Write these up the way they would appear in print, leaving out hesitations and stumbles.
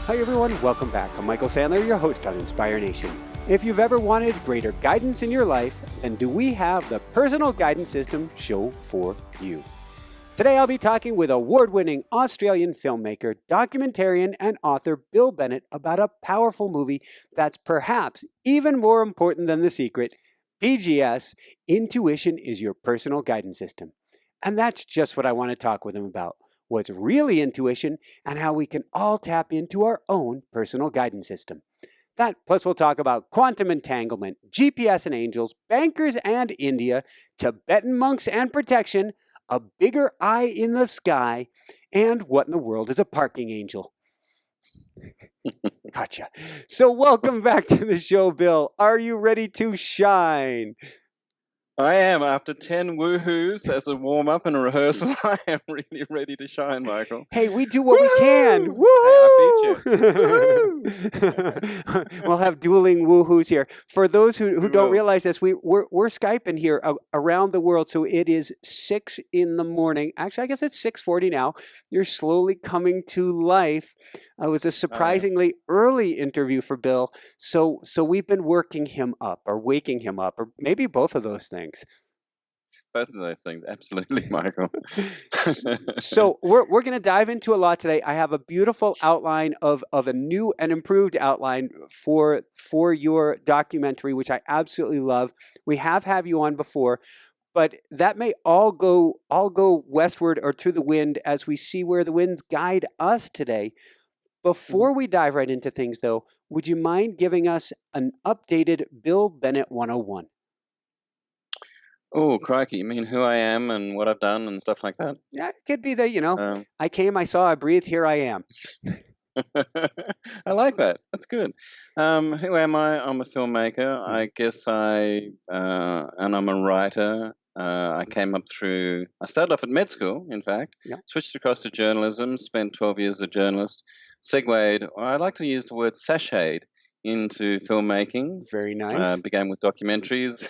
Hi everyone, welcome back. I'm Michael Sandler, your host on Inspire Nation. If you've ever wanted greater guidance in your life, then do we have the Personal Guidance System show for you. Today I'll be talking with award-winning Australian filmmaker, documentarian, and author Bill Bennett about a powerful movie that's perhaps even more important than The Secret, PGS, Intuition is Your Personal Guidance System. And that's just what I want to talk with him about. What's really intuition, and how we can all tap into our own personal guidance system. That, plus we'll talk about quantum entanglement, GPS and angels, bankers and India, Tibetan monks and protection, a bigger eye in the sky, and what in the world is a parking angel? Gotcha. So welcome back to the show, Bill. Are you ready to shine? I am. After 10 woohoos as a warm-up and a rehearsal, I am really ready to shine, Michael. Hey, we do what we can. Woo! Hey, I beat you. We'll have dueling woohoos here. For those who don't realize this, we're Skyping here around the world. So it is 6 in the morning. Actually, I guess it's 6:40 now. You're slowly coming to life. It was a surprisingly early interview for Bill. So we've been working him up or waking him up, or maybe both of those things. Both of those things, absolutely, Michael. So we're going to dive into a lot today. I have a beautiful outline of a new and improved outline for your documentary, which I absolutely love. We have you on before, but that may all go westward or to the wind as we see where the winds guide us today. Before we dive right into things, though, would you mind giving us an updated Bill Bennett 101? Oh, crikey. You mean who I am and what I've done and stuff like that? Yeah, it could be the, I came, I saw, I breathed, here I am. I like that. That's good. Who am I? I'm a filmmaker. I guess and I'm a writer. I started off at med school, in fact, switched across to journalism, spent 12 years as a journalist, segued, or I like to use the word sashayed into filmmaking. Very nice. Began with documentaries.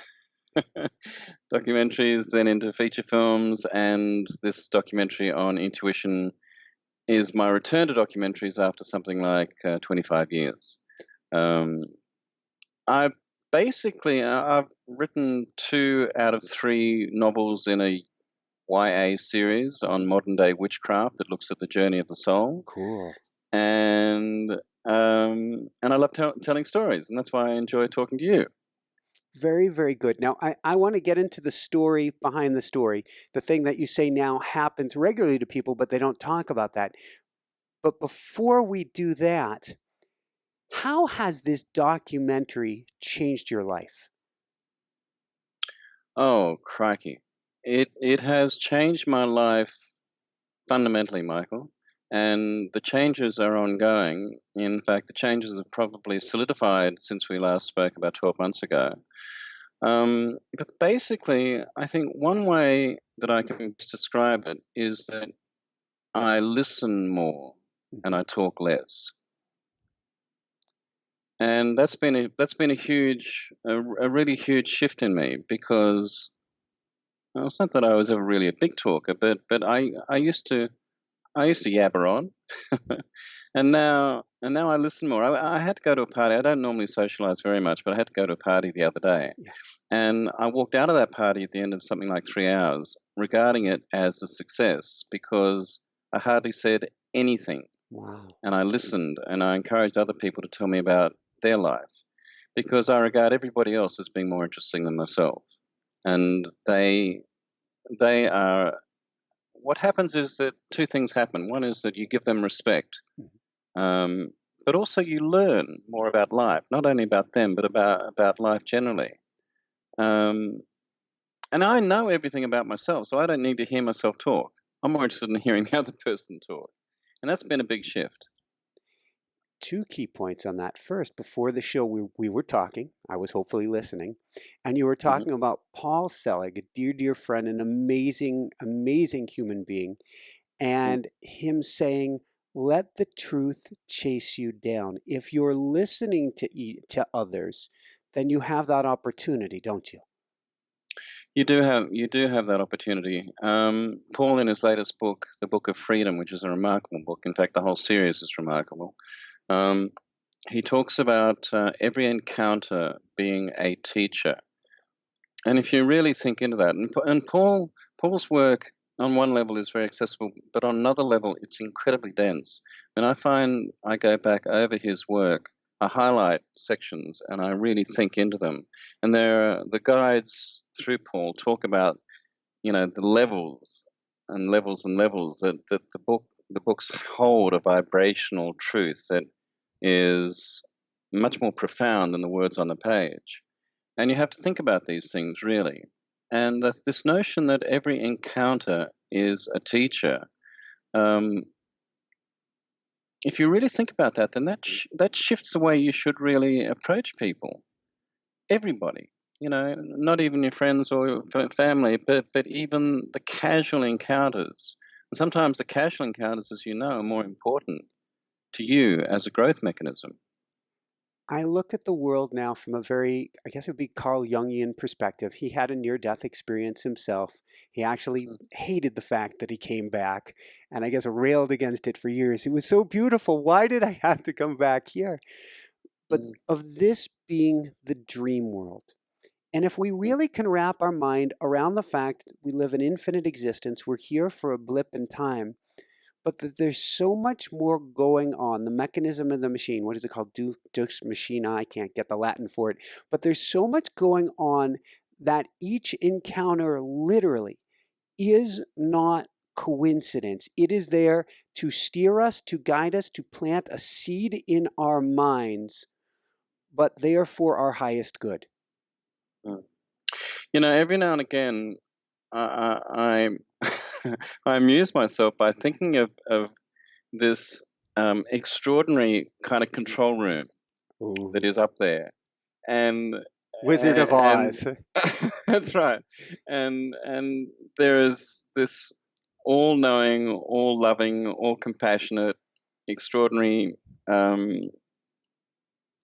Then into feature films, and this documentary on intuition is my return to documentaries after something like 25 years. I've written 2 out of 3 novels in a YA series on modern day witchcraft that looks at the journey of the soul. Cool. And I love telling stories, and that's why I enjoy talking to you. Very, very good. Now, I want to get into the story behind the story. The thing that you say now happens regularly to people, but they don't talk about that. But before we do that, how has this documentary changed your life? Oh, crikey. It has changed my life fundamentally, Michael. And the changes are ongoing. In fact, the changes have probably solidified since we last spoke about 12 months ago. But basically, I think one way that I can describe it is that I listen more and I talk less. And that's been a really huge shift in me, because it's not that I was ever really a big talker, but I used to yabber on, and now I listen more. I had to go to a party. I don't normally socialize very much, but I had to go to a party the other day, and I walked out of that party at the end of something like 3 hours, regarding it as a success because I hardly said anything. Wow! And I listened, and I encouraged other people to tell me about their life, because I regard everybody else as being more interesting than myself, and they are. What happens is that 2 things happen. One is that you give them respect, but also you learn more about life, not only about them, but about life generally. And I know everything about myself, so I don't need to hear myself talk. I'm more interested in hearing the other person talk. And that's been a big shift. 2 key points on that. First, before the show, we were talking. I was hopefully listening. And you were talking about Paul Selig, a dear, dear friend, an amazing, amazing human being. And him saying, let the truth chase you down. If you're listening to others, then you have that opportunity, don't you? You do have that opportunity. Paul, in his latest book, The Book of Freedom, which is a remarkable book, in fact, the whole series is remarkable, he talks about every encounter being a teacher. And if you really think into that, and Paul's work on one level is very accessible, but on another level, it's incredibly dense. And I find I go back over his work, I highlight sections, and I really think into them. And the guides through Paul talk about, the levels and levels and levels that the books hold a vibrational truth that is much more profound than the words on the page. And you have to think about these things, really. And this notion that every encounter is a teacher, if you really think about that, then that shifts the way you should really approach people. Everybody, not even your friends or your family, but even the casual encounters. And sometimes the casual encounters, as you know, are more important to you as a growth mechanism. I look at the world now from a very, I guess it would be Carl Jungian perspective. He had a near-death experience himself. He actually hated the fact that he came back, and I guess railed against it for years. It was so beautiful. Why did I have to come back here? But of this being the dream world. And if we really can wrap our mind around the fact that we live an infinite existence, we're here for a blip in time, but that there's so much more going on. The mechanism of the machine, what is it called? Dux machina, I can't get the Latin for it. But there's so much going on that each encounter literally is not coincidence. It is there to steer us, to guide us, to plant a seed in our minds, but they are for our highest good. Every now and again, I I amuse myself by thinking of this extraordinary kind of control room that is up there, and Wizard of Oz. That's right, and there is this all-knowing, all-loving, all-compassionate, extraordinary,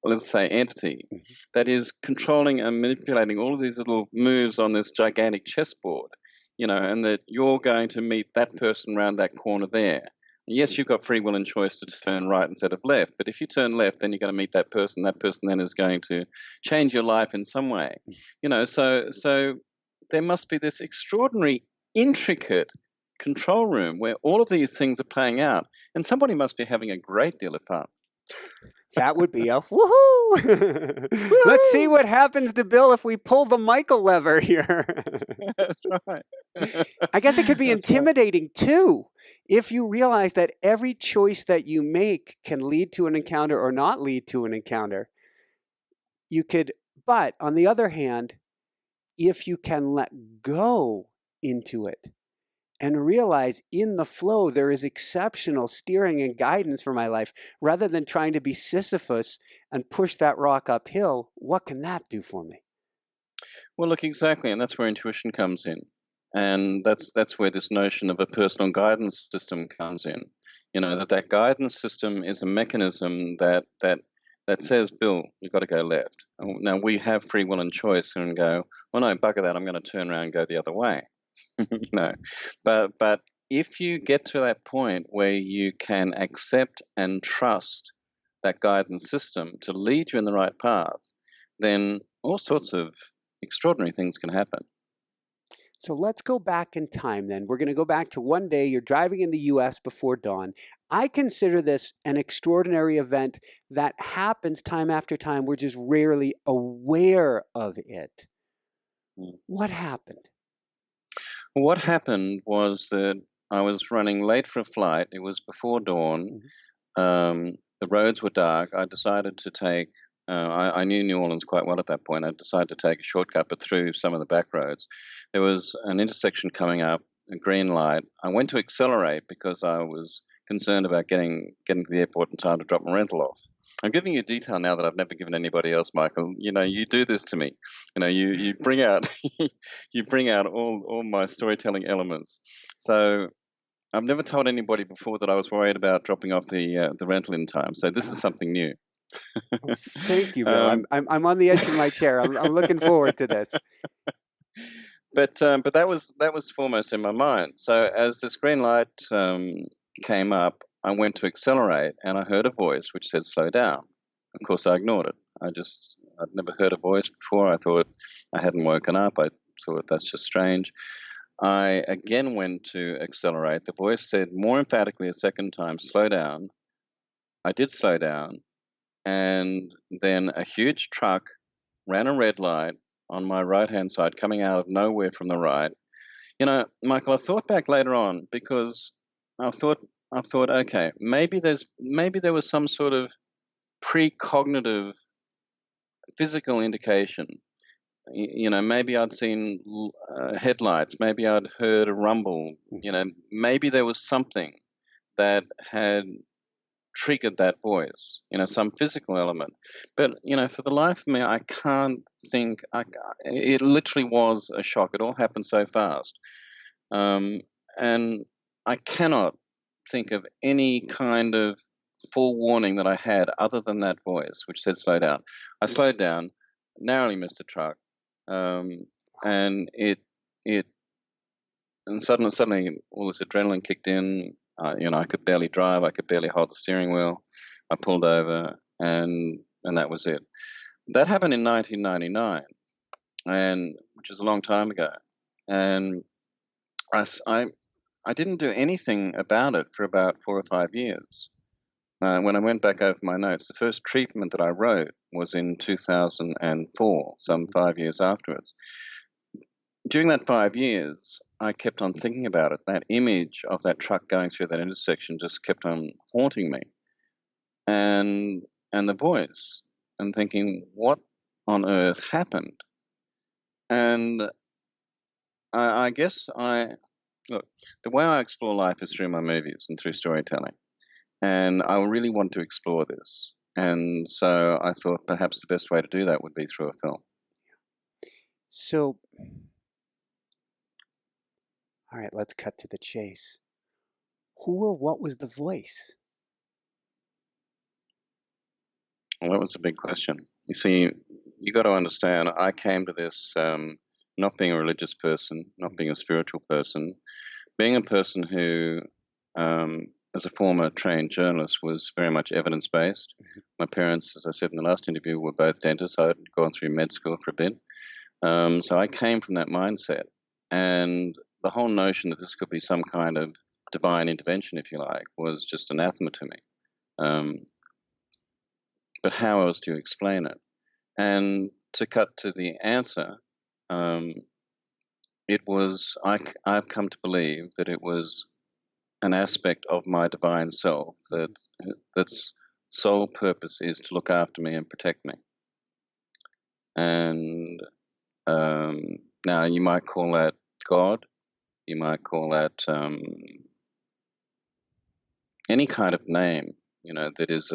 let's say, entity that is controlling and manipulating all of these little moves on this gigantic chessboard. And that you're going to meet that person around that corner there. And yes, you've got free will and choice to turn right instead of left, but if you turn left, then you're going to meet that person. That person then is going to change your life in some way. So there must be this extraordinary, intricate control room where all of these things are playing out, and somebody must be having a great deal of fun. That would be a woohoo! Let's see what happens to Bill if we pull the Michael lever here. That's right. I guess it could be intimidating too, if you realize that every choice that you make can lead to an encounter or not lead to an encounter. But on the other hand, if you can let go into it and realize in the flow there is exceptional steering and guidance for my life, rather than trying to be Sisyphus and push that rock uphill, what can that do for me? Well, look, exactly, and that's where intuition comes in. And that's where this notion of a personal guidance system comes in. That guidance system is a mechanism that says, Bill, you've got to go left. Now, we have free will and choice and go, well, no, bugger that, I'm going to turn around and go the other way. But if you get to that point where you can accept and trust that guidance system to lead you in the right path, then all sorts of extraordinary things can happen. So let's go back in time then. We're going to go back to one day you're driving in the U.S. before dawn. I consider this an extraordinary event that happens time after time. We're just rarely aware of it. What happened? What happened was that I was running late for a flight. It was before dawn. The roads were dark. I decided to take, I knew New Orleans quite well at that point. I decided to take a shortcut, but through some of the back roads. There was an intersection coming up, a green light. I went to accelerate because I was concerned about getting to the airport in time to drop my rental off. I'm giving you detail now that I've never given anybody else, Michael. You do this to me. You bring out all my storytelling elements. So I've never told anybody before that I was worried about dropping off the rental in time. So this is something new. Thank you, Bill. I'm on the edge of my chair. I'm looking forward to this. But that was foremost in my mind. So as this green light came up, I went to accelerate, and I heard a voice which said, slow down. Of course, I ignored it. I'd never heard a voice before. I thought I hadn't woken up. I thought that's just strange. I again went to accelerate. The voice said more emphatically a second time, slow down. I did slow down, and then a huge truck ran a red light on my right-hand side, coming out of nowhere from the right. You know, Michael, I thought back later on because I thought, okay, maybe there was some sort of precognitive physical indication. You know, maybe I'd seen headlights, maybe I'd heard a rumble. You know, maybe there was something that had triggered that voice, you know, some physical element. But, you know, for the life of me, I can't think. It literally was a shock. It all happened so fast. And I cannot think of any kind of forewarning that I had other than that voice, which said slow down. I slowed down, narrowly missed a truck, and suddenly all this adrenaline kicked in. You know, I could barely drive. I could barely hold the steering wheel. I pulled over, and that was it. That happened in 1999, which is a long time ago. And I didn't do anything about it for about 4 or 5 years. When I went back over my notes, the first treatment that I wrote was in 2004, some 5 years afterwards. During that 5 years, I kept on thinking about it. That image of that truck going through that intersection just kept on haunting me. And the voice, and thinking, what on earth happened? And I guess look, the way I explore life is through my movies and through storytelling. And I really want to explore this. And so I thought perhaps the best way to do that would be through a film. So, all right, let's cut to the chase. Who or what was the voice? Well, that was a big question. You see, you got to understand, I came to this not being a religious person, not being a spiritual person, being a person who, as a former trained journalist, was very much evidence-based. My parents, as I said in the last interview, were both dentists. I had gone through med school for a bit. So I came from that mindset. And the whole notion that this could be some kind of divine intervention, if you like, was just anathema to me. But how else do you explain it? And to cut to the answer, it was, I've come to believe that it was an aspect of my divine self that's sole purpose is to look after me and protect me. And now you might call that God, you might call that any kind of name, you know, that is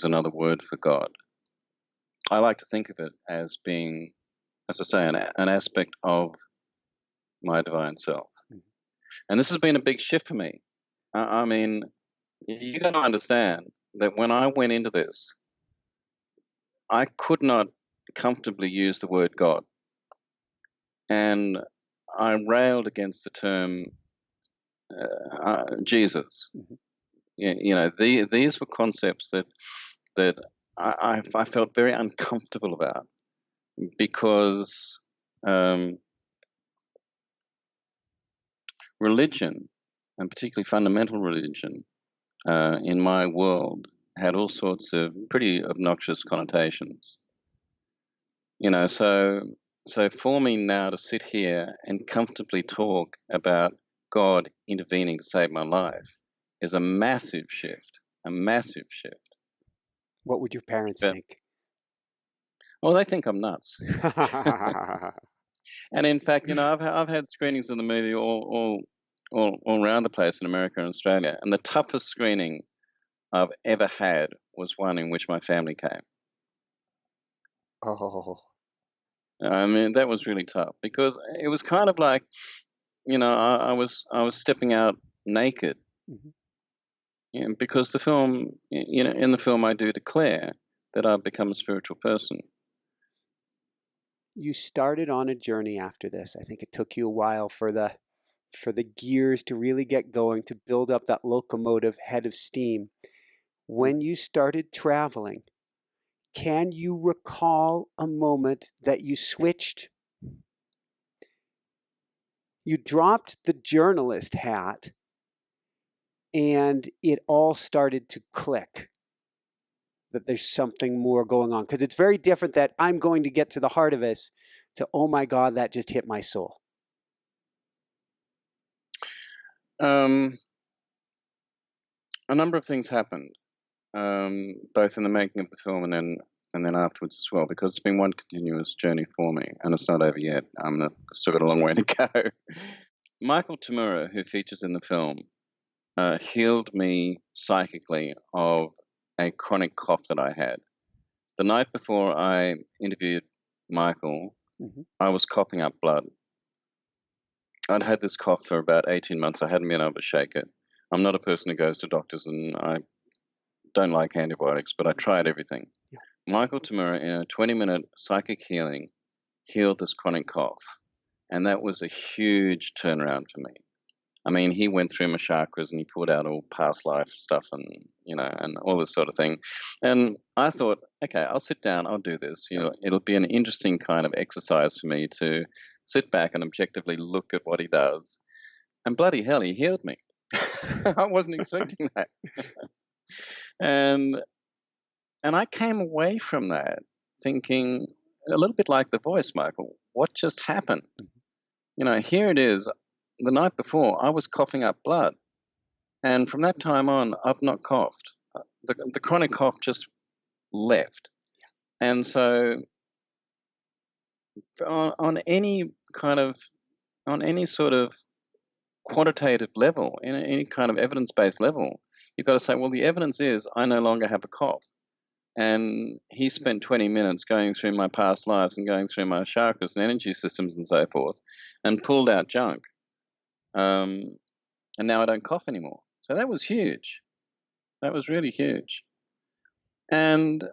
another word for God. I like to think of it as being, as I say, an aspect of my divine self. And this has been a big shift for me. I mean, you got to understand that when I went into this, I could not comfortably use the word God. And I railed against the term Jesus. You know, these were concepts that I felt very uncomfortable about, because religion, and particularly fundamental religion, in my world, had all sorts of pretty obnoxious connotations. You know, so for me now to sit here and comfortably talk about God intervening to save my life is a massive shift, a massive shift. What would your parents think? Well, they think I'm nuts. And in fact, you know, I've had screenings of the movie all around the place in America and Australia, and the toughest screening I've ever had was one in which my family came. Oh. I mean, that was really tough, because it was kind of like, you know, I was stepping out naked. You know, because the film, you know, in the film I do declare that I've become a spiritual person. You started on a journey after this. I think it took you a while for the for the gears to really get going, to build up that locomotive head of steam. When you started traveling, can you recall a moment that you switched? You dropped the journalist hat and it all started to click, that there's something more going on. Because it's very different that I'm going to get to the heart of this to, oh my God, that just hit my soul. A number of things happened, both in the making of the film and then afterwards as well, because it's been one continuous journey for me, and it's not over yet. I've still got a long way to go. Michael Tamura, who features in the film, healed me psychically of a chronic cough that I had. The night before I interviewed Michael, I was coughing up blood. I'd had this cough for about 18 months. I hadn't been able to shake it. I'm not a person who goes to doctors, and I don't like antibiotics, but I tried everything. Yeah. Michael Tamura, in a 20-minute psychic healing, healed this chronic cough, and that was a huge turnaround for me. I mean, he went through my chakras and he pulled out all past life stuff and, and all this sort of thing. And I thought, okay, I'll sit down, I'll do this. It'll be an interesting kind of exercise for me to sit back and objectively look at what he does. And bloody hell, he healed me. I wasn't expecting that. And I came away from that thinking a little bit like The Voice, Michael. What just happened? Here it is. The night before, I was coughing up blood. And from that time on, I've not coughed. The chronic cough just left. And so on any sort of quantitative level, in any kind of evidence-based level, you've got to say, well, the evidence is I no longer have a cough. And he spent 20 minutes going through my past lives and going through my chakras and energy systems and so forth and pulled out junk. And now I don't cough anymore. So that was huge. That was really huge. And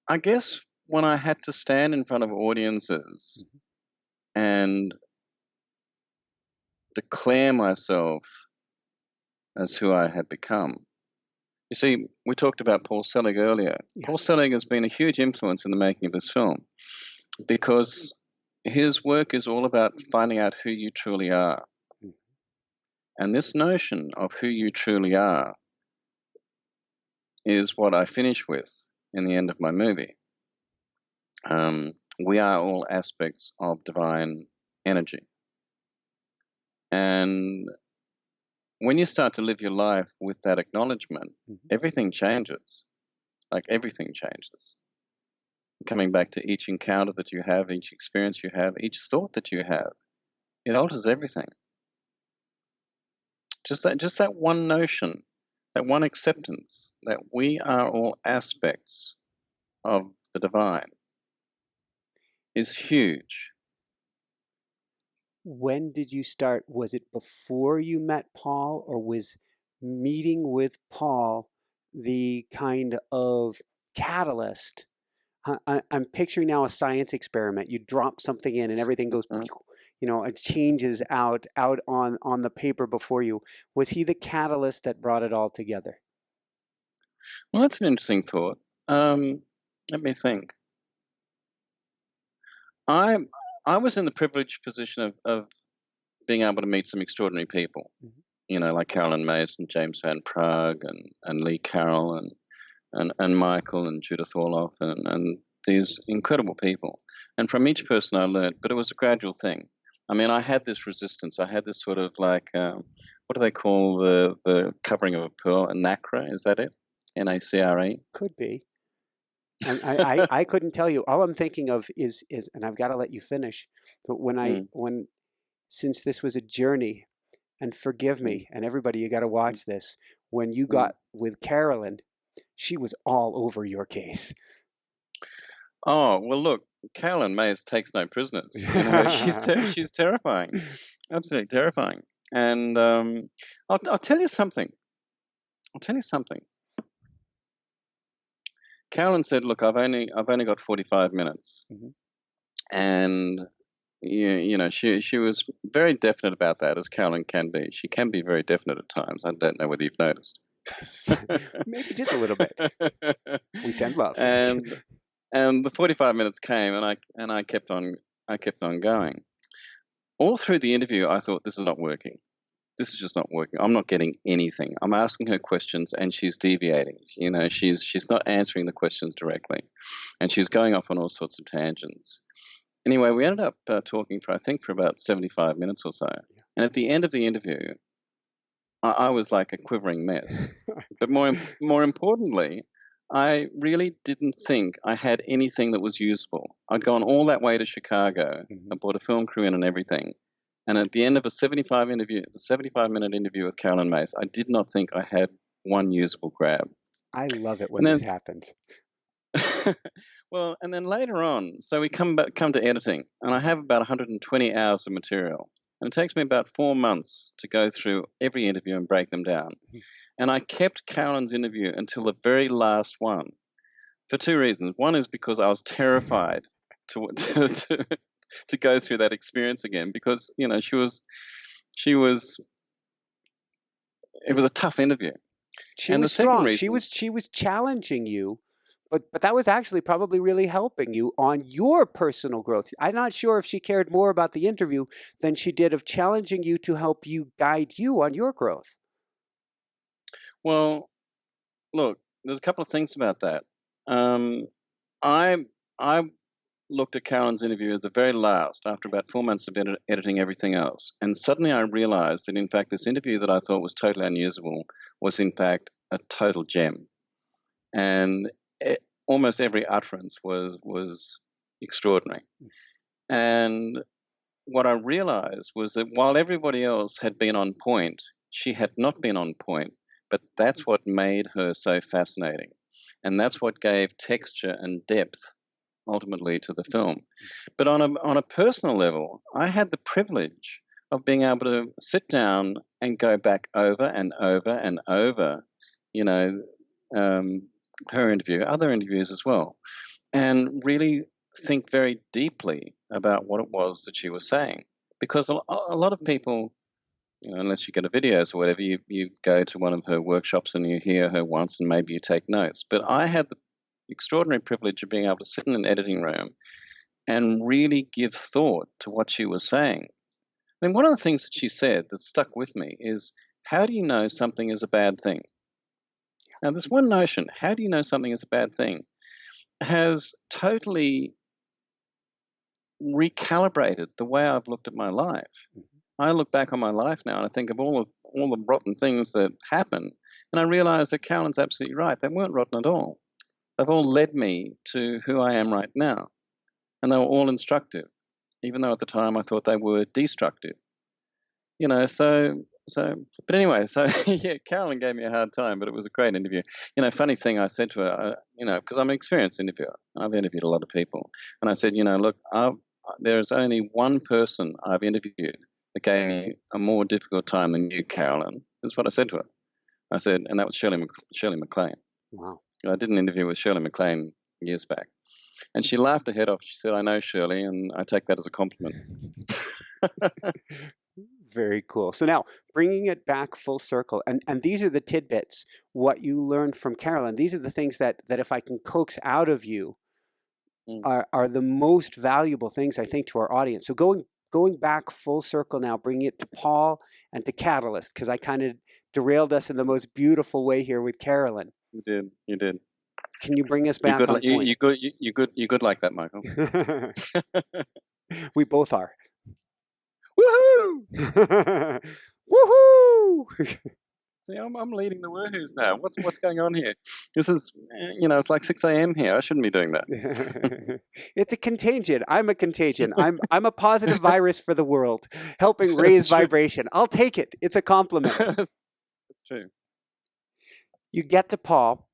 I guess when I had to stand in front of audiences and declare myself as who I had become. You see, we talked about Paul Selig earlier. Yeah. Paul Selig has been a huge influence in the making of this film because his work is all about finding out who you truly are. And this notion of who you truly are is what I finish with in the end of my movie. We are all aspects of divine energy. And when you start to live your life with that acknowledgement, everything changes. Like everything changes. Coming back to each encounter that you have, each experience you have, each thought that you have, it alters everything. Just that one notion, that one acceptance that we are all aspects of the divine is huge. When did you start? Was it before you met Paul, or was meeting with Paul the kind of catalyst? I'm picturing now a science experiment. You drop something in and everything goes, it changes out on the paper before you. Was he the catalyst that brought it all together? Well, that's an interesting thought. Let me think. I was in the privileged position of being able to meet some extraordinary people, like Carolyn Mays and James Van Praagh and Lee Carroll and Michael and Judith Orloff and these incredible people. And from each person I learned, but it was a gradual thing. I mean, I had this resistance. I had this sort of like, what do they call the covering of a pearl? A nacre, is that it? N-A-C-R-E? Could be. And I couldn't tell you. All I'm thinking of is, and I've got to let you finish. But since this was a journey, and forgive me, and everybody, you got to watch this. When you got with Carolyn, she was all over your case. Oh, well, look, Carolyn Mays takes no prisoners. She's terrifying, absolutely terrifying. And I'll tell you something. Carolyn said, "Look, I've only got 45 minutes, and she was very definite about that, as Carolyn can be. She can be very definite at times. I don't know whether you've noticed. Maybe just a little bit. We send love. And the 45 minutes came, and I kept on going. All through the interview, I thought, this is not working. This is just not working. I'm not getting anything. I'm asking her questions, and she's deviating. She's not answering the questions directly, and she's going off on all sorts of tangents. Anyway, we ended up talking for about 75 minutes or so. And at the end of the interview, I was like a quivering mess. But more importantly, I really didn't think I had anything that was usable. I'd gone all that way to Chicago. I brought a film crew in and everything. And at the end of a 75-minute interview with Carolyn Mace, I did not think I had one usable grab. I love it when this happens. Well, and then later on, so we come to editing, and I have about 120 hours of material. And it takes me about 4 months to go through every interview and break them down. And I kept Carolyn's interview until the very last one for two reasons. One is because I was terrified to go through that experience again, because it was a tough interview. She was strong. She was challenging you, but that was actually probably really helping you on your personal growth. I'm not sure if she cared more about the interview than she did of challenging you to help you guide you on your growth. Well, look, there's a couple of things about that. I looked at Carolyn's interview at the very last, after about 4 months of editing everything else, and suddenly I realized that, in fact, this interview that I thought was totally unusable was, in fact, a total gem. And almost every utterance was extraordinary. And what I realized was that while everybody else had been on point, she had not been on point, but that's what made her so fascinating. And that's what gave texture and depth ultimately to the film. But on a personal level, I had the privilege of being able to sit down and go back over and over and over, her interview, other interviews as well, and really think very deeply about what it was that she was saying. Because a lot of people, unless you go to videos or whatever, you go to one of her workshops and you hear her once and maybe you take notes. But I had the extraordinary privilege of being able to sit in an editing room and really give thought to what she was saying. I mean, one of the things that she said that stuck with me is, how do you know something is a bad thing? Now, this one notion, how do you know something is a bad thing, has totally recalibrated the way I've looked at my life. I look back on my life now and I think of all the rotten things that happen, and I realize that Carolyn's absolutely right. They weren't rotten at all. They've all led me to who I am right now, and they were all instructive, even though at the time I thought they were destructive. But anyway, yeah, Carolyn gave me a hard time, but it was a great interview. Funny thing, I said to her, because I'm an experienced interviewer, I've interviewed a lot of people, and I said, look, there's only one person I've interviewed that gave me a more difficult time than you, Carolyn. That's what I said to her. I said, and that was Shirley MacLaine. Wow. I did an interview with Shirley MacLaine years back, and she laughed her head off. She said, I know Shirley, and I take that as a compliment. Very cool. So now, bringing it back full circle, and these are the tidbits, what you learned from Carolyn. These are the things that if I can coax out of you are the most valuable things, I think, to our audience. So going back full circle now, bringing it to Paul and to Catalyst, because I kind of derailed us in the most beautiful way here with Carolyn. You did. Can you bring us back on point? You good like that, Michael. We both are. Woohoo! Woohoo! See, I'm leading the woohoos now. What's going on here? This is, it's like 6 a.m. here. I shouldn't be doing that. It's a contagion. I'm a contagion. I'm a positive virus for the world, helping raise vibration. I'll take it. It's a compliment. That's true. You get to Paul.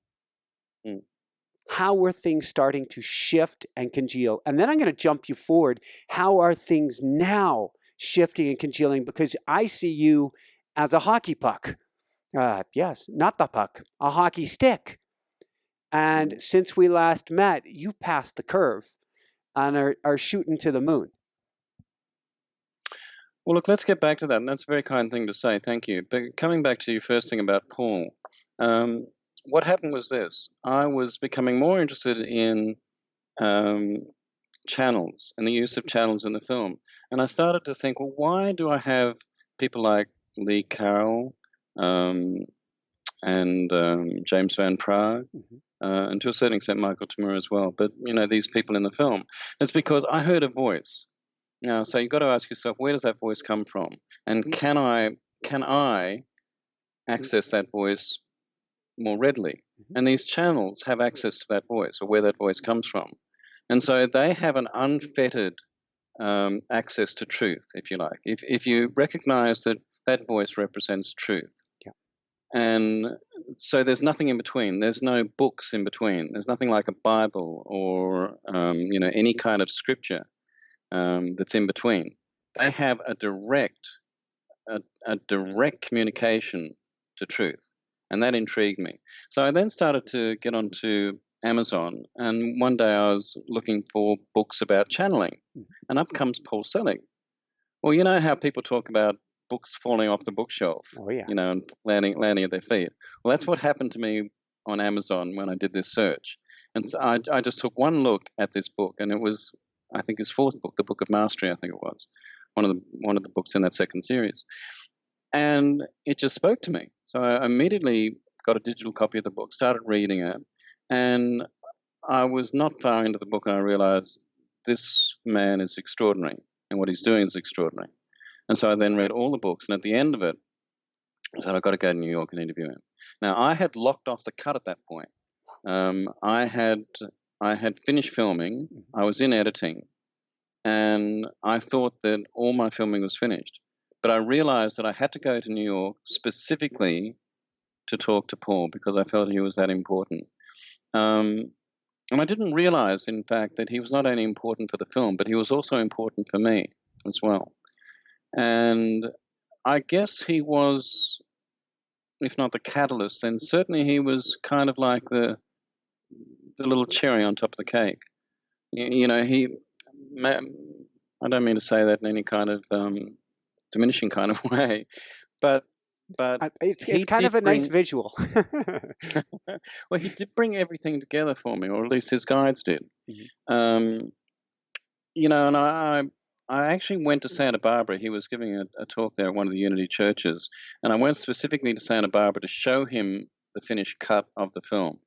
How were things starting to shift and congeal? And then I'm going to jump you forward. How are things now shifting and congealing? Because I see you as a hockey puck. Yes, not the puck, a hockey stick. And since we last met, you passed the curve and are shooting to the moon. Well, look, let's get back to that, and that's a very kind thing to say. Thank you. But coming back to your first thing about Paul, um, what happened was this: I was becoming more interested in um, channels and the use of channels in the film, and I started to think, well, why do I have people like Lee Carroll um, and James Van Praagh, and to a certain extent Michael Tamura as well? But these people in the film, it's because I heard a voice. Now, so you've got to ask yourself, where does that voice come from? And can I access that voice more readily? And these channels have access to that voice, or where that voice comes from. And so they have an unfettered access to truth, if you like. If you recognize that that voice represents truth. Yeah. And so there's nothing in between. There's no books in between. There's nothing like a Bible or any kind of scripture that's in between. They have a direct communication to truth, and that intrigued me. So I then started to get onto Amazon, and one day I was looking for books about channeling, and up comes Paul Selig. Well, you know how people talk about books falling off the bookshelf, Oh, yeah. and landing at their feet. Well, that's what happened to me on Amazon when I did this search. And so I just took one look at this book, and it was, I think, his fourth book, the Book of Mastery. I think it was one of the books in that second series, and it just spoke to me. So I immediately got a digital copy of the book, started reading it, and I was not far into the book, and I realized this man is extraordinary, and what he's doing is extraordinary. And so I then read all the books, and at the end of it, I said, I've got to go to New York and interview him. Now, I had locked off the cut at that point. I had finished filming. I was in editing, and I thought that all my filming was finished. But I realized that I had to go to New York specifically to talk to Paul because I felt he was that important. And I didn't realize, in fact, that he was not only important for the film, but he was also important for me as well. And I guess he was, if not the catalyst, then certainly he was kind of like the little cherry on top of the cake. I don't mean to say that in any kind of diminishing kind of way, but it's kind of a nice visual. Well, he did bring everything together for me, or at least his guides did. And I actually went to Santa Barbara. He was giving a talk there at one of the Unity churches, and I went specifically to Santa Barbara to show him the finished cut of the film.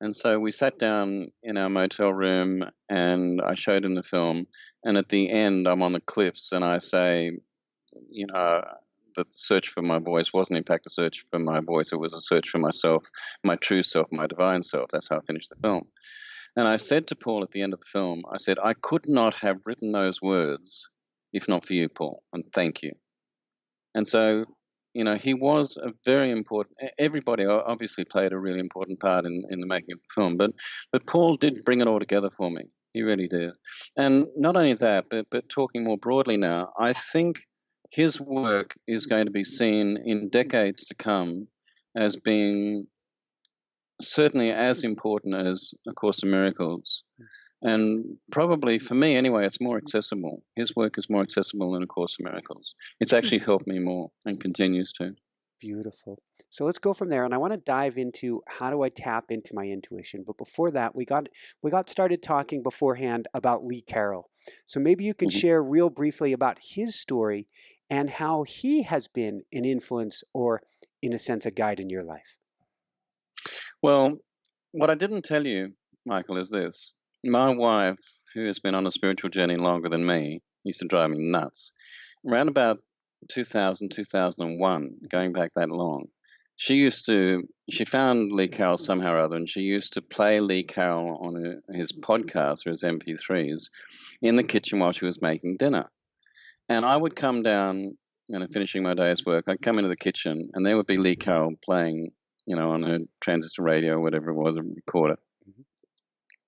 And so we sat down in our motel room, and I showed him the film. And at the end, I'm on the cliffs, and I say, that the search for my voice wasn't, in fact, a search for my voice. It was a search for myself, my true self, my divine self. That's how I finished the film. And I said to Paul at the end of the film, I said, I could not have written those words if not for you, Paul, and thank you. And so, he was a very important, everybody obviously played a really important part in the making of the film, but Paul did bring it all together for me. He really did. And not only that, but talking more broadly now, I think his work is going to be seen in decades to come as being certainly as important as A Course in Miracles. And probably, for me anyway, it's more accessible. His work is more accessible than A Course in Miracles. It's actually helped me more and continues to. Beautiful. So let's go from there, and I want to dive into how do I tap into my intuition. But before that, we got started talking beforehand about Lee Carroll. So maybe you could share real briefly about his story and how he has been an influence or, in a sense, a guide in your life. Well, what I didn't tell you, Michael, is this. My wife, who has been on a spiritual journey longer than me, used to drive me nuts. Around about 2000, 2001, going back that long, she found Lee Carroll somehow or other, and she used to play Lee Carroll on his podcast or his MP3s in the kitchen while she was making dinner. And I would come down, finishing my day's work, I'd come into the kitchen, and there would be Lee Carroll playing, on her transistor radio or whatever it was, a recorder.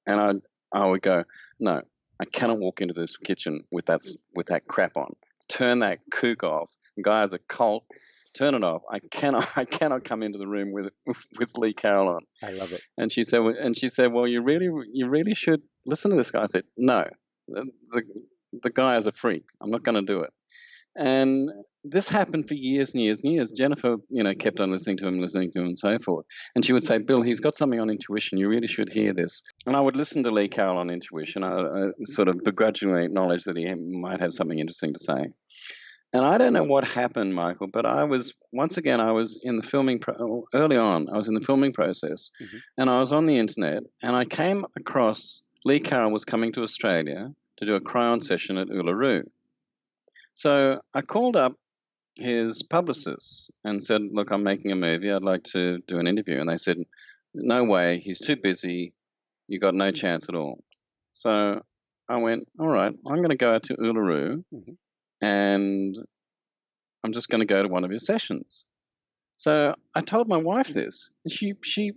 And I would go, no, I cannot walk into this kitchen with that crap on. Turn that kook off. The guy has a cult. Turn it off. I cannot come into the room with Lee Carroll on. I love it. And she said, well, you really should listen to this guy. I said, no, the guy is a freak. I'm not going to do it. And this happened for years and years and years. Jennifer, kept on listening to him and so forth. And she would say, Bill, he's got something on intuition. You really should hear this. And I would listen to Lee Carroll on intuition. I sort of begrudgingly acknowledge that he might have something interesting to say. And I don't know what happened, Michael, but I was in the filming, early on, I was in the filming process, and I was on the internet, and I came across Lee Carroll was coming to Australia to do a cryo session at Uluru. So I called up his publicists and said, look, I'm making a movie. I'd like to do an interview. And they said, no way. He's too busy. You got no chance at all. So I went, all right, I'm going to go out to Uluru and I'm just going to go to one of his sessions. So I told my wife this. And she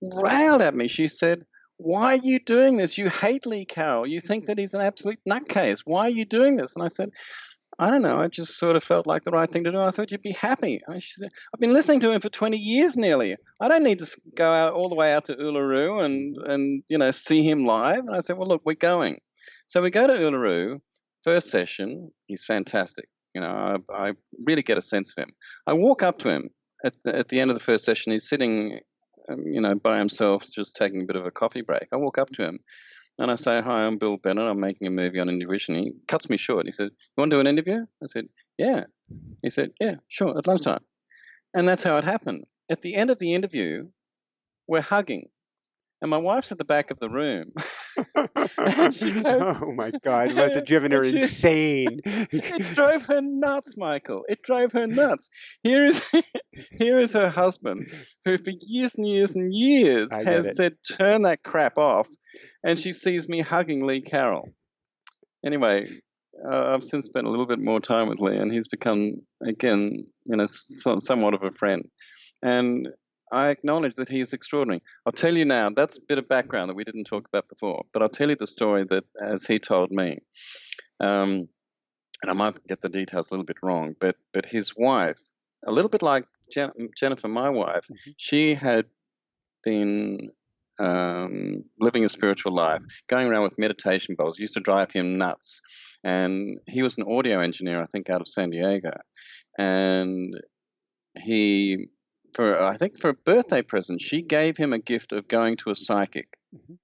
railed at me. She said, why are you doing this? You hate Lee Carroll. You think that he's an absolute nutcase. Why are you doing this? And I said, I don't know. I just sort of felt like the right thing to do. I thought you'd be happy. She said, I've been listening to him for 20 years nearly. I don't need to go out all the way out to Uluru and see him live. And I said, well, look, we're going. So we go to Uluru, first session. He's fantastic. I really get a sense of him. I walk up to him at the end of the first session. He's sitting, by himself, just taking a bit of a coffee break. I walk up to him. And I say, hi, I'm Bill Bennett. I'm making a movie on intuition. He cuts me short. He said, you want to do an interview? I said, yeah. He said, yeah, sure, at lunchtime. And that's how it happened. At the end of the interview, we're hugging. And my wife's at the back of the room. Oh, my God. It must have driven her insane. It drove her nuts, Michael. It drove her nuts. Here is her husband, who for years and years and years has said, turn that crap off. And she sees me hugging Lee Carroll. Anyway, I've since spent a little bit more time with Lee, and he's become, again, somewhat of a friend. And I acknowledge that he is extraordinary. I'll tell you now, that's a bit of background that we didn't talk about before, but I'll tell you the story that as he told me. And I might get the details a little bit wrong, but his wife, a little bit like Jennifer, my wife, she had been living a spiritual life, going around with meditation bowls, used to drive him nuts. And he was an audio engineer, I think, out of San Diego. And I think for a birthday present, she gave him a gift of going to a psychic.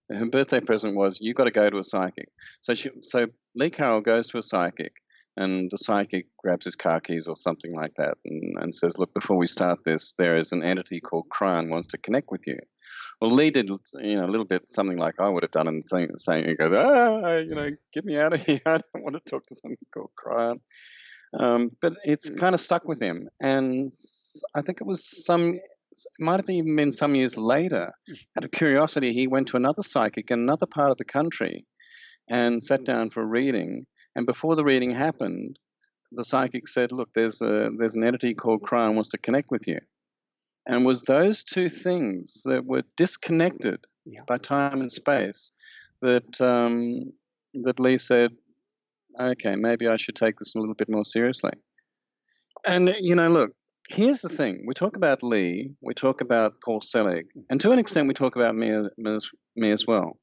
Her birthday present was, you got to go to a psychic. So Lee Carroll goes to a psychic, and the psychic grabs his car keys or something like that and says, look, before we start this, there is an entity called Karyn wants to connect with you. Well, Lee did, a little bit something like I would have done in the saying, he goes, get me out of here. I don't want to talk to something called Karyn. But it's kind of stuck with him. And I think it might have even been some years later, out of curiosity, he went to another psychic in another part of the country and sat down for a reading. And before the reading happened, the psychic said, look, there's an entity called Karyn wants to connect with you. And it was those two things that were disconnected by time and space that Lee said, okay, maybe I should take this a little bit more seriously. And, look, here's the thing. We talk about Lee, we talk about Paul Selig, and to an extent we talk about me as well.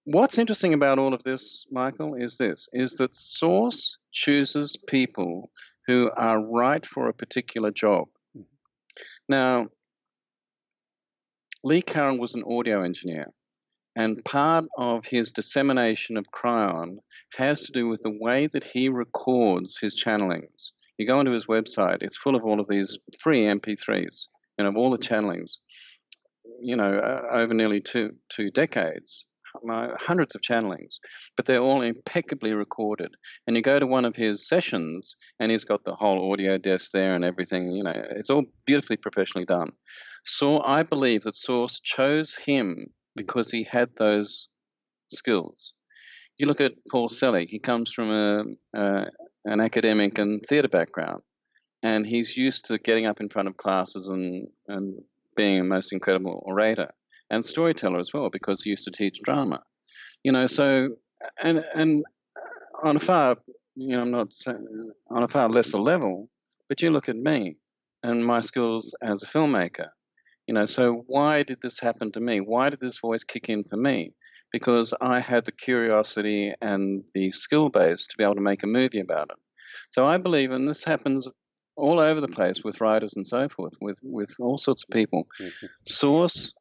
What's interesting about all of this, Michael, is that Source chooses people who are right for a particular job. Now, Lee Carroll was an audio engineer, and part of his dissemination of cryon has to do with the way that he records his channelings. You go onto his website, it's full of all of these free MP3s, of all the channelings, over nearly two decades, hundreds of channelings, but they're all impeccably recorded. And you go to one of his sessions, and he's got the whole audio desk there and everything, it's all beautifully professionally done. So I believe that Source chose him because he had those skills. You look at Paul Selig, he comes from an academic and theatre background, and he's used to getting up in front of classes and being a most incredible orator and storyteller as well, because he used to teach drama. So and on a far, I'm not saying, on a far lesser level, but you look at me and my skills as a filmmaker. So why did this happen to me? Why did this voice kick in for me? because I had the curiosity and the skill base to be able to make a movie about it. So I believe, and this happens all over the place with writers and so forth, with all sorts of people. Source,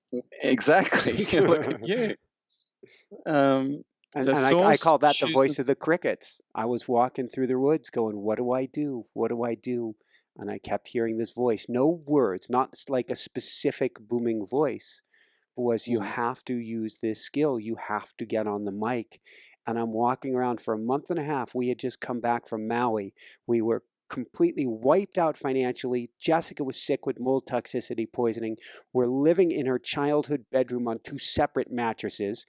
exactly. Look at you. And So I source call that the voice chooses. of the crickets. I was walking through the woods going, what do I do? What do I do? And I kept hearing this voice. No words, not like a specific booming voice. Was you have to use this skill. You have to get on the mic. And I'm walking around for a month and a half. We had just come back from Maui. We were completely wiped out financially. Jessica was sick with mold toxicity poisoning. We're living in her childhood bedroom on 2 separate mattresses.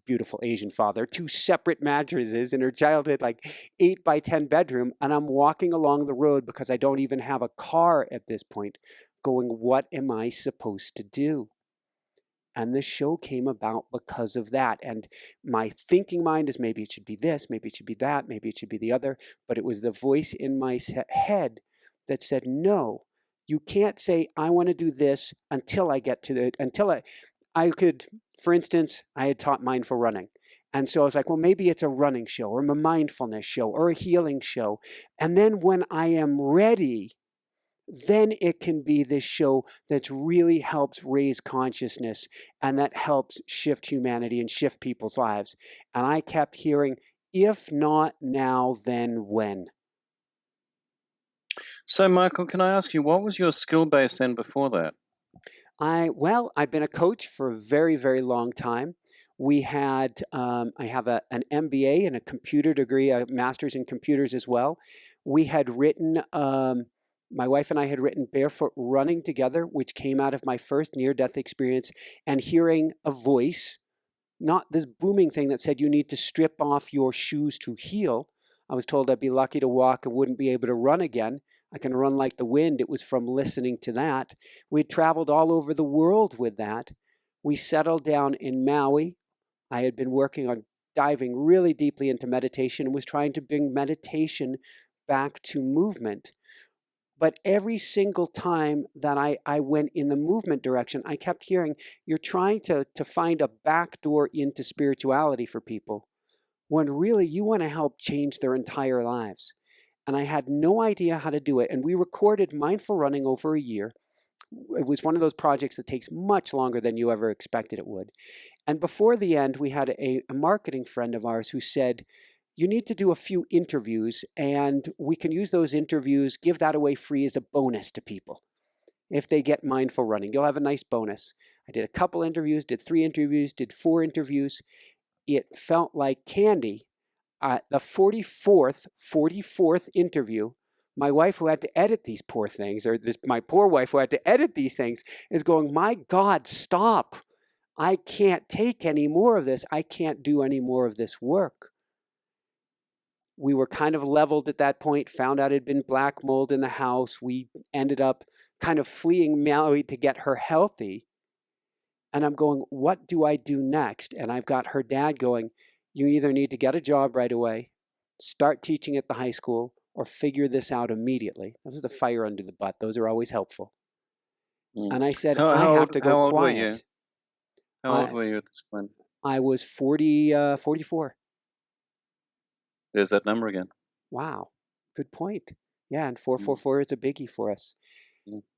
Beautiful Asian father, 2 separate mattresses in her childhood, like 8 by 10 bedroom. And I'm walking along the road because I don't even have a car at this point, going, what am I supposed to do? And this show came about because of that. And my thinking mind is maybe it should be this, maybe it should be that, maybe it should be the other. But it was the voice in my head that said, no, you can't say, I want to do this until I get to the, until I could, for instance, I had taught mindful running. And so I was like, well, maybe it's a running show or a mindfulness show or a healing show. And then when I am ready, then it can be this show that really helps raise consciousness and that helps shift humanity and shift people's lives. And I kept hearing, if not now, then when? So, Michael, can I ask you, what was your skill base then before that? I've been a coach for a very, very long time. We had, I have an MBA and a computer degree, a master's in computers as well. We had written, my wife and I had written Barefoot Running together, which came out of my first near-death experience and hearing a voice, not this booming thing that said you need to strip off your shoes to heal. I was told I'd be lucky to walk and wouldn't be able to run again. I can run like the wind. It was from listening to that. We had traveled all over the world with that. We settled down in Maui. I had been working on diving really deeply into meditation and was trying to bring meditation back to movement. But every single time that I went in the movement direction, I kept hearing, you're trying to find a back door into spirituality for people, when really you want to help change their entire lives. And I had no idea how to do it. And we recorded Mindful Running over a year. It was one of those projects that takes much longer than you ever expected it would. And before the end, we had a marketing friend of ours who said, you need to do a few interviews and we can use those interviews, give that away free as a bonus to people. If they get Mindful Running, you'll have a nice bonus. I did a couple interviews, did 3 interviews, did 4 interviews. It felt like candy. The 44th interview, my wife who had to edit these poor things, or my poor wife who had to edit these things, is going, my God, stop. I can't take any more of this. I can't do any more of this work. We were kind of leveled at that point, found out it had been black mold in the house. We ended up kind of fleeing Maui to get her healthy. And I'm going, what do I do next? And I've got her dad going, you either need to get a job right away, start teaching at the high school, or figure this out immediately. Those are the fire under the butt. Those are always helpful. And I said, I have to go quiet. How old were you at this point? I was 44. There's that number again. Wow. Good point. Yeah, and 444 is a biggie for us.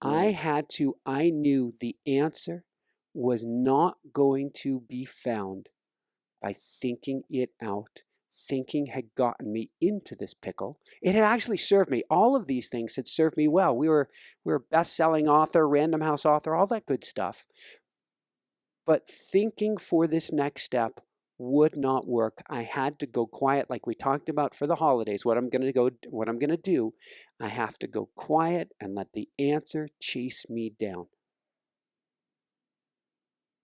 I knew the answer was not going to be found by thinking it out. Thinking had gotten me into this pickle. It had actually served me. All of these things had served me well. We were best-selling author, Random House author, all that good stuff. But thinking for this next step would not work. I had to go quiet, like we talked about for the holidays. What I'm going to do, I have to go quiet and let the answer chase me down.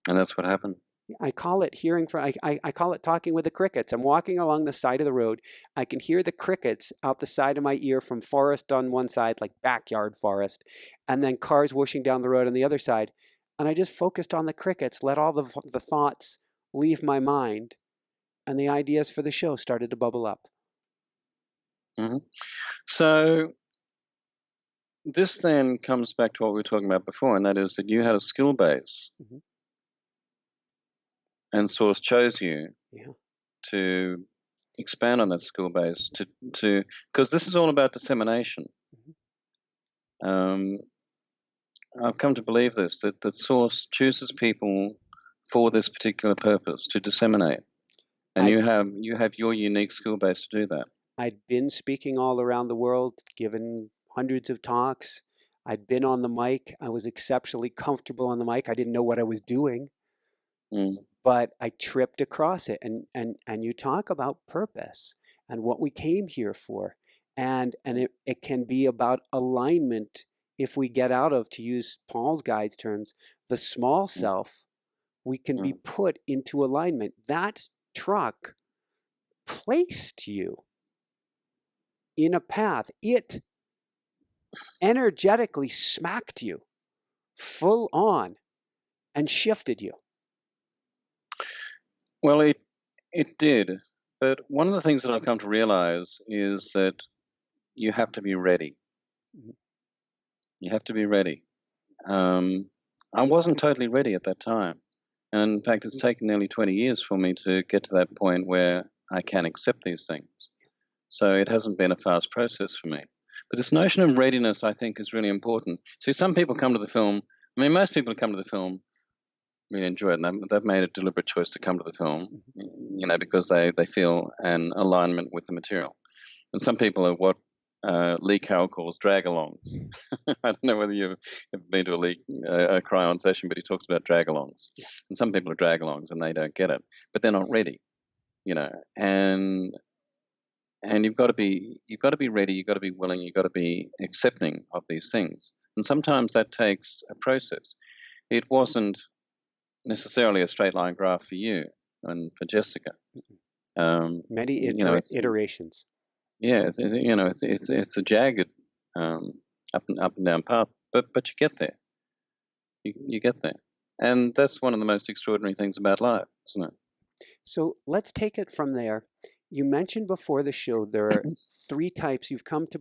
And that's what happened. I call it hearing from, I call it talking with the crickets. I'm walking along the side of the road. I can hear the crickets out the side of my ear from forest on one side, like backyard forest, and then cars whooshing down the road on the other side. And I just focused on the crickets, let all the thoughts leave my mind, and the ideas for the show started to bubble up. Mm-hmm. So this then comes back to what we were talking about before, and that is that you had a skill base. Mm-hmm. and Source chose you Yeah. to expand on that skill base, to because this is all about dissemination. I've come to believe this, that Source chooses people for this particular purpose, to disseminate. And you have your unique skill base to do that. I'd been speaking all around the world, given hundreds of talks. I'd been on the mic. I was exceptionally comfortable on the mic. I didn't know what I was doing, but I tripped across it. And you talk about purpose and what we came here for. And it can be about alignment if we get out of, to use Paul's guide's terms, the small self. We can be put into alignment. That truck placed you in a path. It energetically smacked you full on and shifted you. Well, it did. But one of the things that I've come to realize is that you have to be ready. You have to be ready. I wasn't totally ready at that time. And in fact, it's taken nearly 20 years for me to get to that point where I can accept these things. So it hasn't been a fast process for me. But this notion of readiness, I think, is really important. See, some people come to the film. I mean, most people who come to the film really enjoy it, and they've made a deliberate choice to come to the film, because they feel an alignment with the material. And some people are what Lee Carroll calls drag-alongs. I don't know whether you've ever been to a Cryon session, but he talks about drag-alongs. And some people are drag-alongs and they don't get it, but they're not ready, and you've got to be ready, you've got to be willing, you've got to be accepting of these things. And sometimes that takes a process. It wasn't necessarily a straight line graph for you and for Jessica. Many iterations. Yeah, it's a jagged up and down path, but you get there. You get there, and that's one of the most extraordinary things about life, isn't it? So let's take it from there. You mentioned before the show there are three types you've come to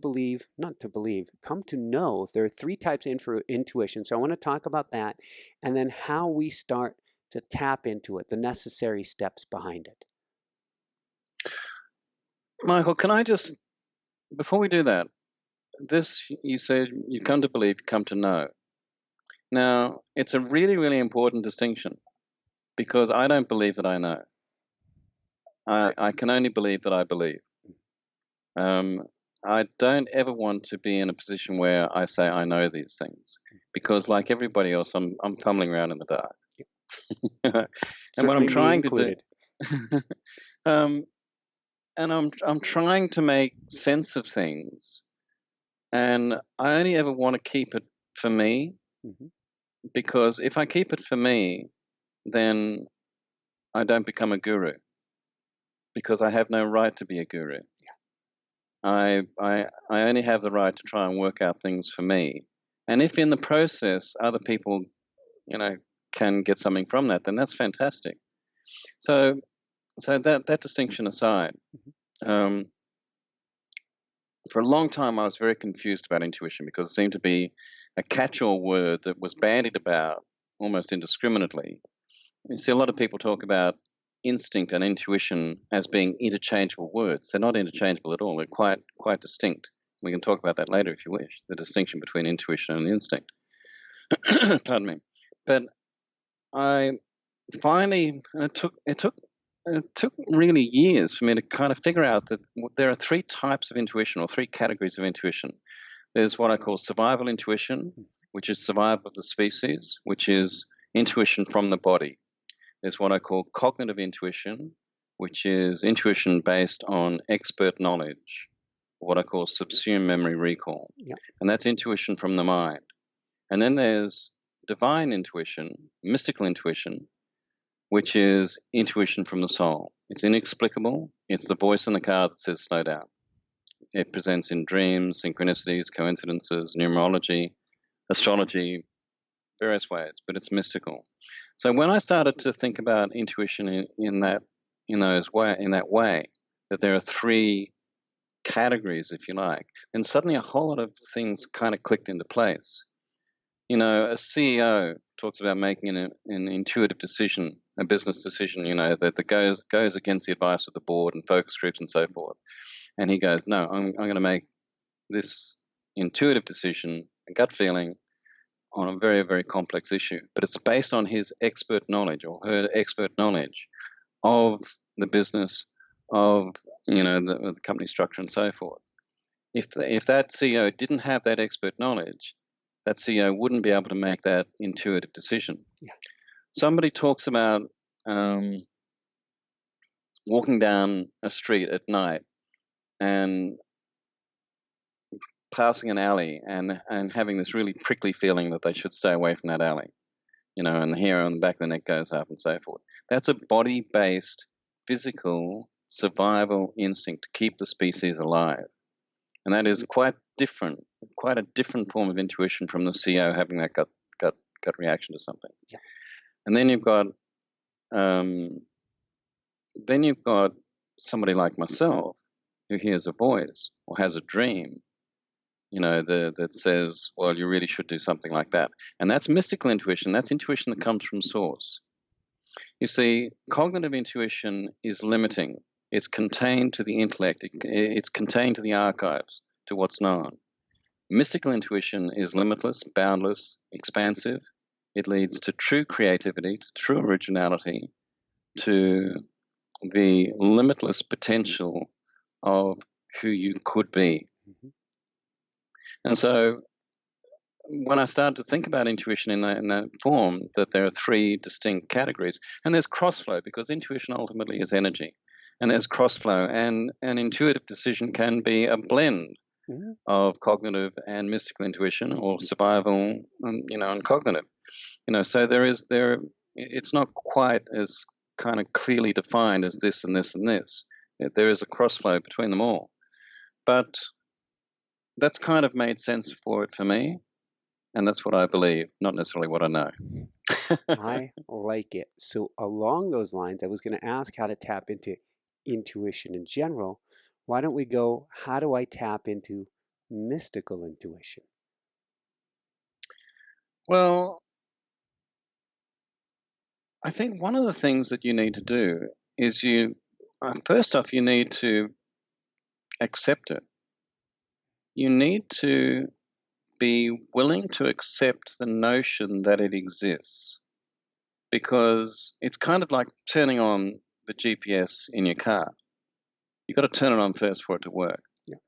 know. There are three types of intuition. So I want to talk about that and then how we start to tap into it, the necessary steps behind it. Michael, can I just, before we do that, you said you come to believe, you come to know. Now, it's a really, really important distinction because I don't believe that I know. I can only believe that I believe. I don't ever want to be in a position where I say I know these things because, like everybody else, I'm fumbling around in the dark. And what I'm trying to do, and I'm trying to make sense of things, and I only ever want to keep it for me, because if I keep it for me, then I don't become a guru. Because I have no right to be a guru. I only have the right to try and work out things for me. And if in the process other people, can get something from that, then that's fantastic. So that distinction aside, for a long time I was very confused about intuition because it seemed to be a catch-all word that was bandied about almost indiscriminately. You see, a lot of people talk about instinct and intuition as being interchangeable words. They're not interchangeable at all. They're quite distinct. We can talk about that later if you wish, the distinction between intuition and instinct. Pardon me. But I finally, it took really years for me to kind of figure out that there are three types of intuition, or three categories of intuition. There's what I call survival intuition, which is survival of the species, which is intuition from the body. There's what I call cognitive intuition, which is intuition based on expert knowledge, what I call subsumed memory recall. And that's intuition from the mind. And then there's divine intuition, mystical intuition, which is intuition from the soul. It's inexplicable. It's the voice in the car that says slow down. It presents in dreams, synchronicities, coincidences, numerology, astrology, various ways, but it's mystical. So when I started to think about intuition in that way, that there are three categories, if you like, then suddenly a whole lot of things kind of clicked into place. A CEO talks about making an intuitive decision a business decision, that goes against the advice of the board and focus groups and so forth. And he goes, no, I'm going to make this intuitive decision, a gut feeling on a very, very complex issue. But it's based on his expert knowledge or her expert knowledge of the business, of the company structure and so forth. If that CEO didn't have that expert knowledge, that CEO wouldn't be able to make that intuitive decision. Yeah. Somebody talks about walking down a street at night and passing an alley and having this really prickly feeling that they should stay away from that alley, and the hair on the back of the neck goes up and so forth. That's a body-based, physical survival instinct to keep the species alive. And that is quite a different form of intuition from the CEO having that gut reaction to something. Yeah. And then you've got somebody like myself who hears a voice or has a dream, that says, well, you really should do something like that. And that's mystical intuition. That's intuition that comes from source. You see, cognitive intuition is limiting. It's contained to the intellect. It's contained to the archives, to what's known. Mystical intuition is limitless, boundless, expansive. It leads to true creativity, to true originality, to the limitless potential of who you could be. Mm-hmm. And so when I started to think about intuition in that form, that there are three distinct categories, and there's crossflow, because intuition ultimately is energy, and there's crossflow, and an intuitive decision can be a blend of cognitive and mystical intuition, or survival, and cognitive. So it's not quite as kind of clearly defined as this and this and this. There is a crossflow between them all. But that's kind of made sense for me. And that's what I believe, not necessarily what I know. I like it. So along those lines, I was going to ask how to tap into intuition in general. Why don't we go, how do I tap into mystical intuition? Well, I think one of the things that you need to do is first off, you need to accept it. You need to be willing to accept the notion that it exists, because it's kind of like turning on the GPS in your car. You've got to turn it on first for it to work. Yeah.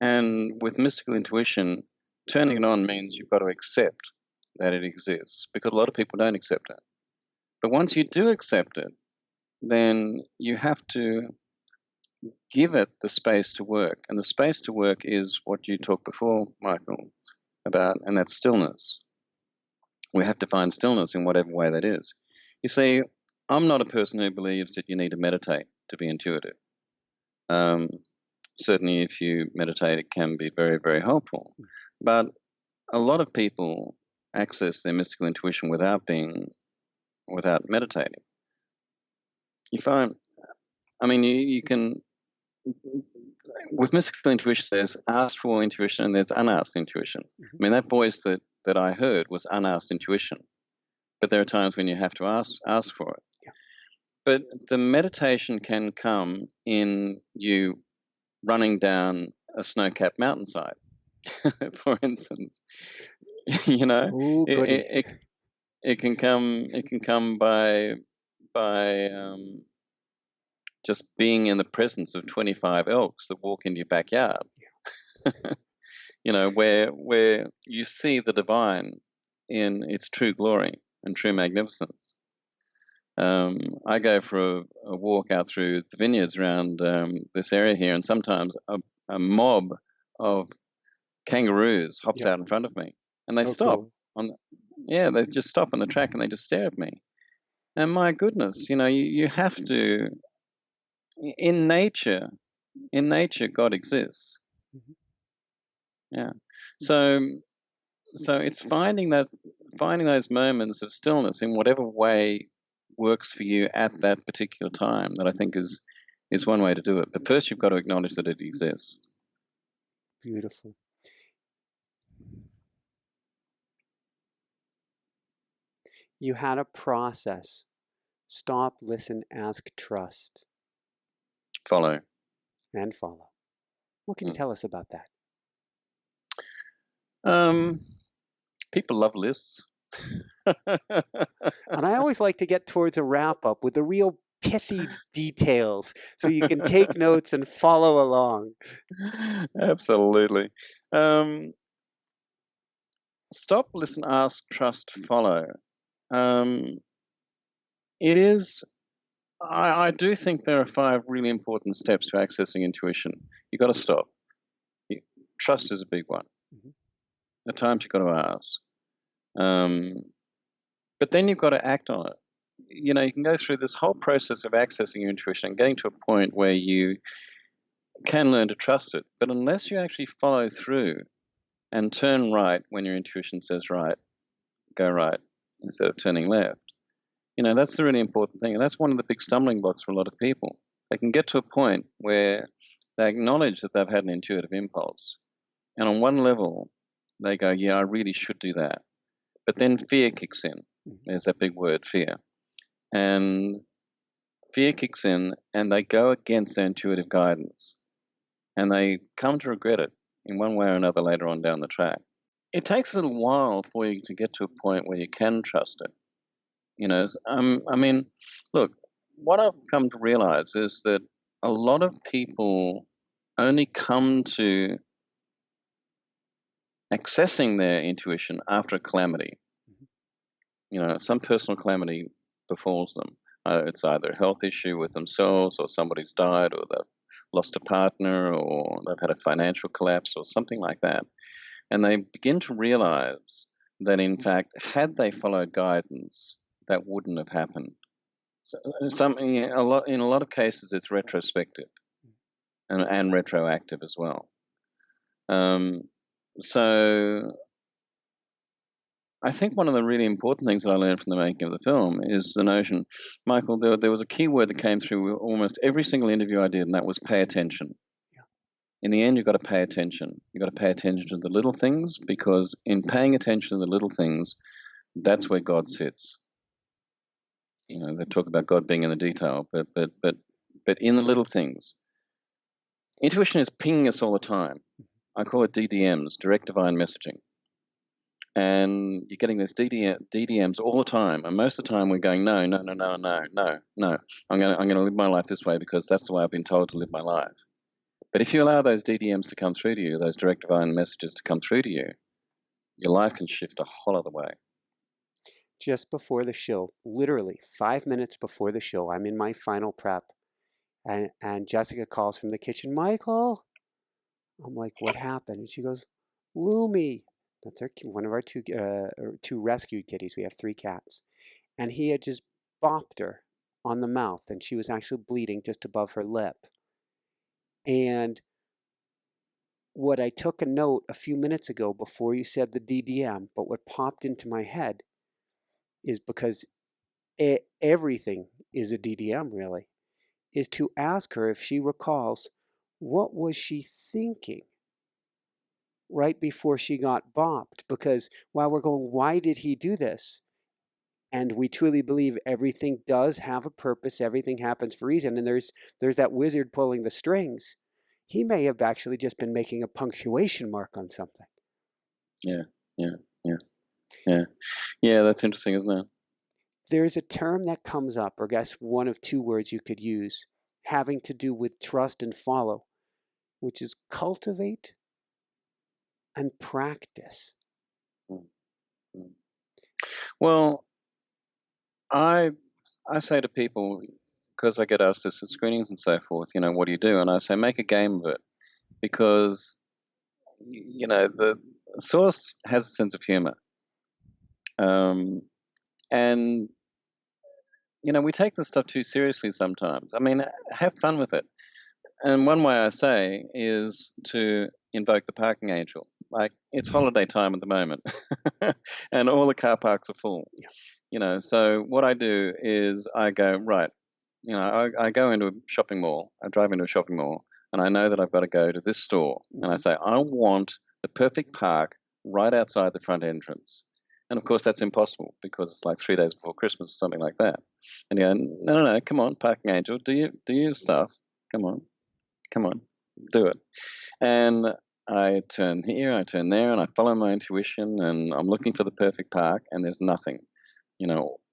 And with mystical intuition, turning it on means you've got to accept that it exists, because a lot of people don't accept it. But once you do accept it, then you have to give it the space to work. And the space to work is what you talked before, Michael, about, and that's stillness. We have to find stillness in whatever way that is. You see, I'm not a person who believes that you need to meditate to be intuitive. Certainly, if you meditate, it can be very, very helpful. But a lot of people access their mystical intuition without meditating. You find, you can, with mystical intuition, there's asked for intuition and there's unasked intuition. Mm-hmm. That voice that I heard was unasked intuition, but there are times when you have to ask for it. Yeah. But the meditation can come in you running down a snow-capped mountainside, for instance. Ooh, it can come by just being in the presence of 25 elks that walk into your backyard. Where you see the divine in its true glory and true magnificence. I go for a walk out through the vineyards around this area here, and sometimes a mob of kangaroos hops out in front of me, and they stop. Cool. They just stop on the track and they just stare at me. And my goodness, you have to. In nature, God exists. Mm-hmm. Yeah. So it's finding those moments of stillness in whatever way works for you at that particular time, that I think is one way to do it. But first you've got to acknowledge that it exists. Beautiful. You had a process Stop, listen, ask, trust, Follow. and follow. What can you tell us about that? People love lists. And I always like to get towards a wrap-up with the real pithy details so you can take notes and follow along. Absolutely. Stop, listen, ask, trust, follow. It is, I do think there are 5 really important steps to accessing intuition. You've got to stop. Trust is a big one. Mhm. At times you've got to ask. But then you've got to act on it. You know, you can go through this whole process of accessing your intuition and getting to a point where you can learn to trust it. But unless you actually follow through and turn right when your intuition says right, go right instead of turning left, you know, that's the really important thing. And that's one of the big stumbling blocks for a lot of people. They can get to a point where they acknowledge that they've had an intuitive impulse. And on one level, they go, yeah, I really should do that. But then fear kicks in. There's that big word, fear. And fear kicks in and they go against their intuitive guidance. And they come to regret it in one way or another later on down the track. It takes a little while for you to get to a point where you can trust it. You know, I mean, look, what I've come to realize is that a lot of people only come to accessing their intuition after a calamity. You know, some personal calamity befalls them. It's either a health issue with themselves, or somebody's died, or they've lost a partner, or they've had a financial collapse, or something like that. And they begin to realize that, in fact, had they followed guidance, that wouldn't have happened. So, in a lot of cases, it's retrospective and retroactive as well. So I think one of the really important things that I learned from the making of the film is the notion, Michael, there was a key word that came through almost every single interview I did, and that was pay attention. Yeah. In the end, you've got to pay attention. You've got to pay attention to the little things, because in paying attention to the little things, that's where God sits. You know, they talk about God being in the detail, but in the little things. Intuition is pinging us all the time. I call it DDMs, direct divine messaging. And you're getting these DDMs all the time, and most of the time we're going, no. I'm going to live my life this way because that's the way I've been told to live my life. But if you allow those DDMs to come through to you, those direct divine messages to come through to you, your life can shift a whole other way. Just before the show, literally 5 minutes before the show, I'm in my final prep, and Jessica calls from the kitchen, Michael. I'm like, what happened? And she goes, Lumi. That's one of our two rescued kitties. We have 3 cats. And he had just bopped her on the mouth, and she was actually bleeding just above her lip. And what I took a note a few minutes ago before you said the DDM, but what popped into my head is, because everything is a DDM really, is to ask her if she recalls what was she thinking right before she got bopped. Because while we're going, why did he do this? And we truly believe everything does have a purpose, everything happens for a reason, and there's that wizard pulling the strings. He may have actually just been making a punctuation mark on something. Yeah, that's interesting, isn't it? There's a term that comes up, or I guess one of 2 words you could use, having to do with trust and follow, which is cultivate and practice. Well, I say to people, because I get asked this at screenings and so forth, you know, what do you do? And I say, make a game of it, because, you know, the source has a sense of humor. And, you know, we take this stuff too seriously sometimes. I mean, have fun with it. And one way I say is to invoke the parking angel. Like, it's holiday time at the moment, and all the car parks are full. Yeah. You know, so what I do is I go, right, you know, I go into a shopping mall, I drive into a shopping mall, and I know that I've got to go to this store. And I say, I want the perfect park right outside the front entrance. And of course, that's impossible because it's like 3 days before Christmas or something like that. And you go, no, come on, parking angel, do your stuff. Come on, do it. And I turn here, I turn there, and I follow my intuition, and I'm looking for the perfect park, and there's nothing.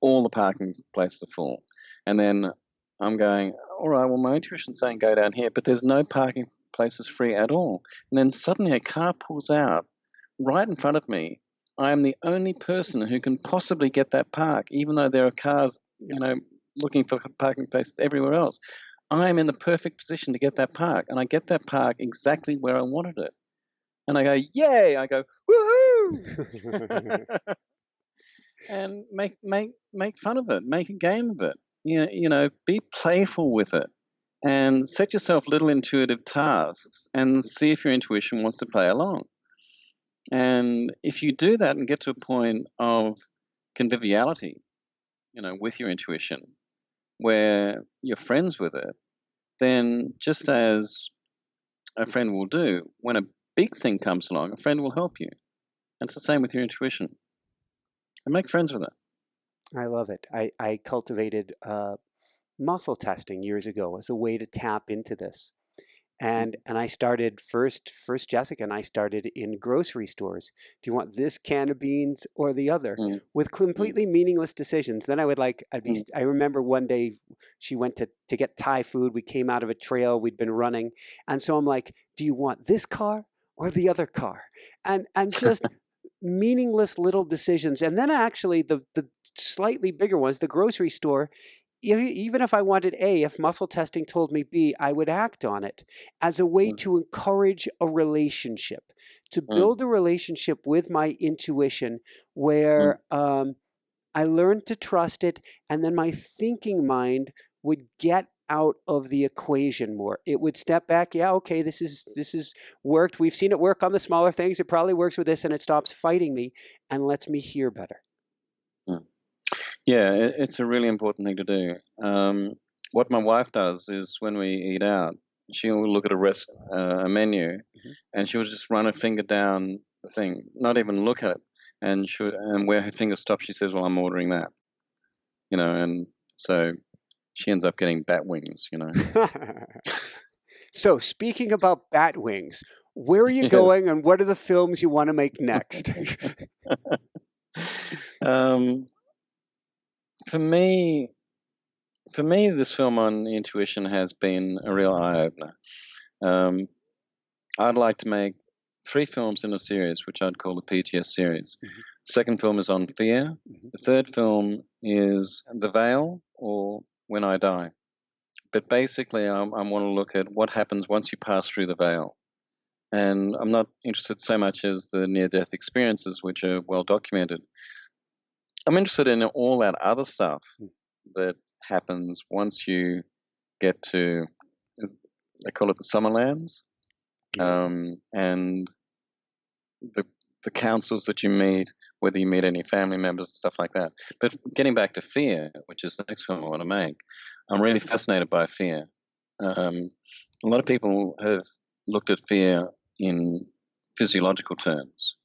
All the parking places are full. And then I'm going, all right, well, my intuition's saying go down here, but there's no parking places free at all. And then suddenly a car pulls out right in front of me. I am the only person who can possibly get that park, even though there are cars, looking for parking places everywhere else. I am in the perfect position to get that park, and I get that park exactly where I wanted it. And I go, yay! I go, woohoo! And make fun of it, make a game of it. Be playful with it, and set yourself little intuitive tasks, and see if your intuition wants to play along. And if you do that and get to a point of conviviality, with your intuition, where you're friends with it, then just as a friend will do, when a big thing comes along, a friend will help you. And it's the same with your intuition. And make friends with it. I love it. I cultivated muscle testing years ago as a way to tap into this. And I started first Jessica and I started in grocery stores. Do you want this can of beans or the other? With completely meaningless decisions. Then I remember one day she went to get Thai food. We came out of a trail we'd been running. And so I'm like, do you want this car or the other car? And just meaningless little decisions. And then actually the slightly bigger ones, the grocery store, even if I wanted A, if muscle testing told me B, I would act on it as a way to encourage a relationship, to build a relationship with my intuition where I learned to trust it, and then my thinking mind would get out of the equation more. It would step back. Yeah, okay, this is worked. We've seen it work on the smaller things. It probably works with this, and it stops fighting me and lets me hear better. Yeah, it's a really important thing to do. What my wife does is when we eat out, she'll look at a menu, and she'll just run her finger down the thing, not even look at it, and where her finger stops, she says, "Well, I'm ordering that," and so she ends up getting bat wings, So, speaking about bat wings, where are you going, and what are the films you want to make next? For me, this film on intuition has been a real eye-opener. I'd like to make 3 films in a series, which I'd call the PGS series. Second film is on fear. The third film is The Veil, or When I Die. But basically, I want to look at what happens once you pass through the veil. And I'm not interested so much as the near-death experiences, which are well documented. I'm interested in all that other stuff that happens once you get to, they call it the Summerlands, and the councils that you meet, whether you meet any family members, stuff like that. But getting back to fear, which is the next film I want to make, I'm really fascinated by fear. A lot of people have looked at fear in physiological terms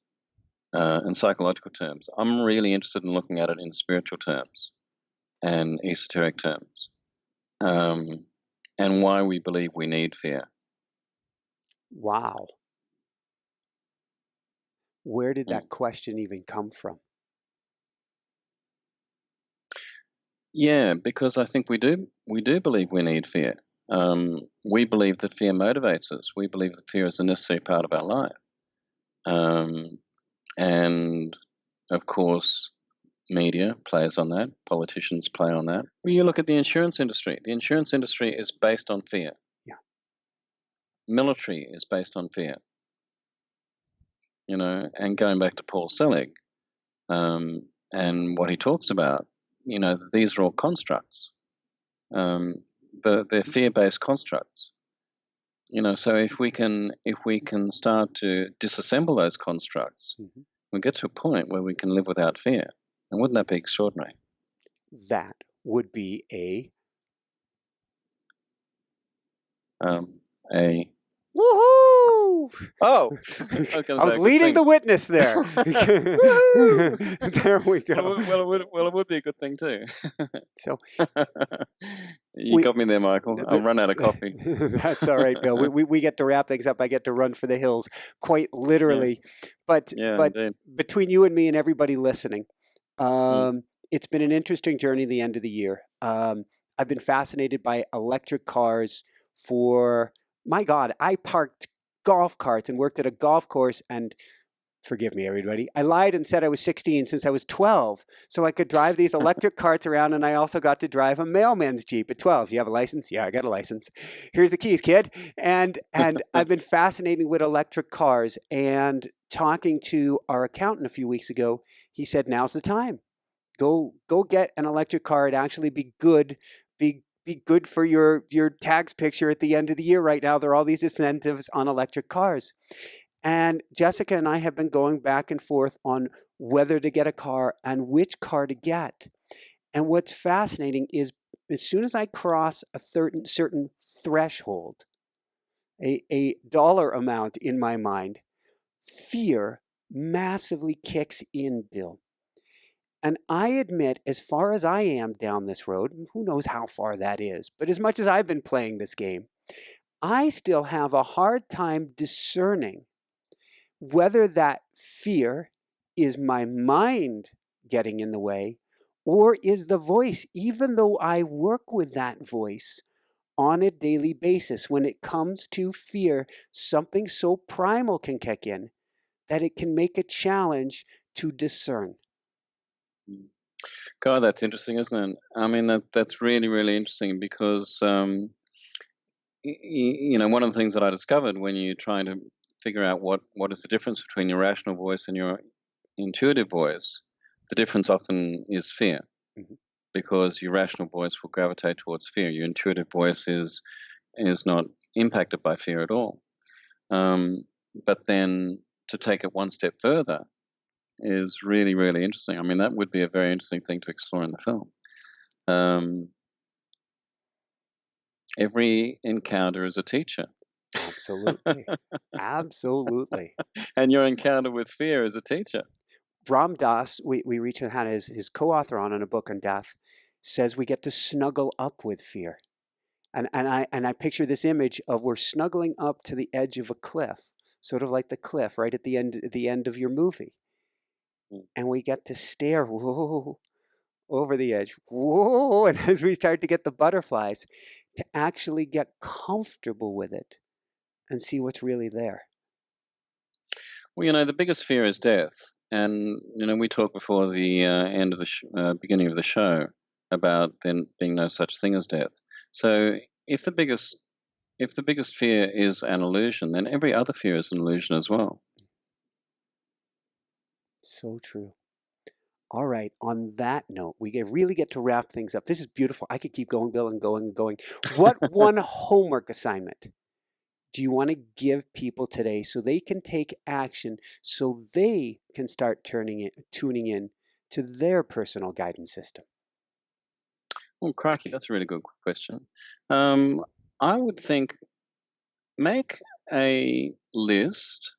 and psychological terms. I'm really interested in looking at it in spiritual terms and esoteric terms, and why we believe we need fear. Wow. Where did that question even come from? Yeah, because I think we do believe we need fear. We believe that fear motivates us. We believe that fear is a necessary part of our life. And of course, media plays on that. Politicians play on that. When you look at the insurance industry is based on fear. Yeah. Military is based on fear. And going back to Paul Selig, and what he talks about, these are all constructs. They're fear-based constructs. So if we can start to disassemble those constructs, we'll get to a point where we can live without fear. And wouldn't that be extraordinary? That would be a Woohoo! Oh, I was leading the witness there. There we go. Well, it would be a good thing too. So You got me there, Michael. I'll run out of coffee. That's all right, Bill. We get to wrap things up. I get to run for the hills, quite literally. But indeed. between you and me and everybody listening, it's been an interesting journey. The end of the year. I've been fascinated by electric cars for, my God, I parked golf carts and worked at a golf course, and forgive me, everybody, I lied and said I was 16 since I was 12, so I could drive these electric carts around, and I also got to drive a mailman's Jeep at 12. Do you have a license? Yeah, I got a license. Here's the keys, kid. And I've been fascinated with electric cars, and talking to our accountant a few weeks ago, he said, now's the time. Go get an electric car. It'd actually be good. Be good for your tax picture at the end of the year. Right now, there are all these incentives on electric cars. And Jessica and I have been going back and forth on whether to get a car and which car to get. And what's fascinating is as soon as I cross a certain threshold, a dollar amount in my mind, fear massively kicks in, Bill. And I admit, as far as I am down this road, who knows how far that is, but as much as I've been playing this game, I still have a hard time discerning whether that fear is my mind getting in the way or is the voice, even though I work with that voice on a daily basis. When it comes to fear, something so primal can kick in that it can make a challenge to discern. God, that's interesting, isn't it? I mean, that's really, really interesting because, one of the things that I discovered when you're trying to figure out what is the difference between your rational voice and your intuitive voice, the difference often is fear, because your rational voice will gravitate towards fear. Your intuitive voice is not impacted by fear at all. But then to take it one step further is really, really interesting. I mean, that would be a very interesting thing to explore in the film. Every encounter is a teacher. Absolutely. Absolutely. And your encounter with fear is a teacher. Ram Dass, we recently had his co-author on a book on death, says we get to snuggle up with fear. And I picture this image of we're snuggling up to the edge of a cliff, sort of like the cliff right at the end of your movie. And we get to stare, whoa, over the edge, whoa, and as we start to get the butterflies, to actually get comfortable with it and see what's really there. Well, the biggest fear is death. And, we talked before the end of the beginning of the show about there being no such thing as death. So if the biggest fear is an illusion, then every other fear is an illusion as well. So true. All right. On that note, we really get to wrap things up. This is beautiful. I could keep going, Bill, and going and going. What one homework assignment do you want to give people today so they can take action, so they can start tuning in to their personal guidance system? Well, crikey, that's a really good question. I would think make a list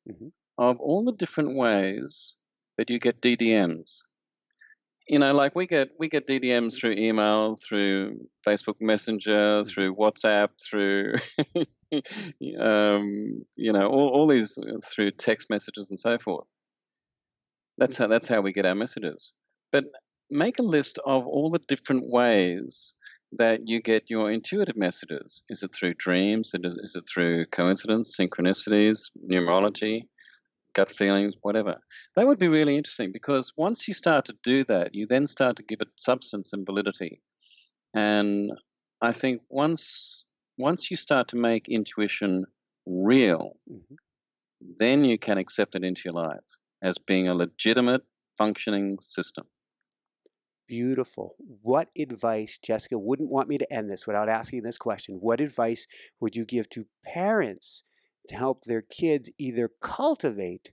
of all the different ways that you get DDMs. Like we get DDMs through email, through Facebook Messenger, through WhatsApp, through all these through text messages and so forth. That's how we get our messages. But make a list of all the different ways that you get your intuitive messages. Is it through dreams? Is it through coincidence, synchronicities, numerology, gut feelings, whatever? That would be really interesting, because once you start to do that, you then start to give it substance and validity. And I think once you start to make intuition real, then you can accept it into your life as being a legitimate, functioning system. Beautiful. What advice, Jessica, wouldn't want me to end this without asking this question. What advice would you give to parents to help their kids either cultivate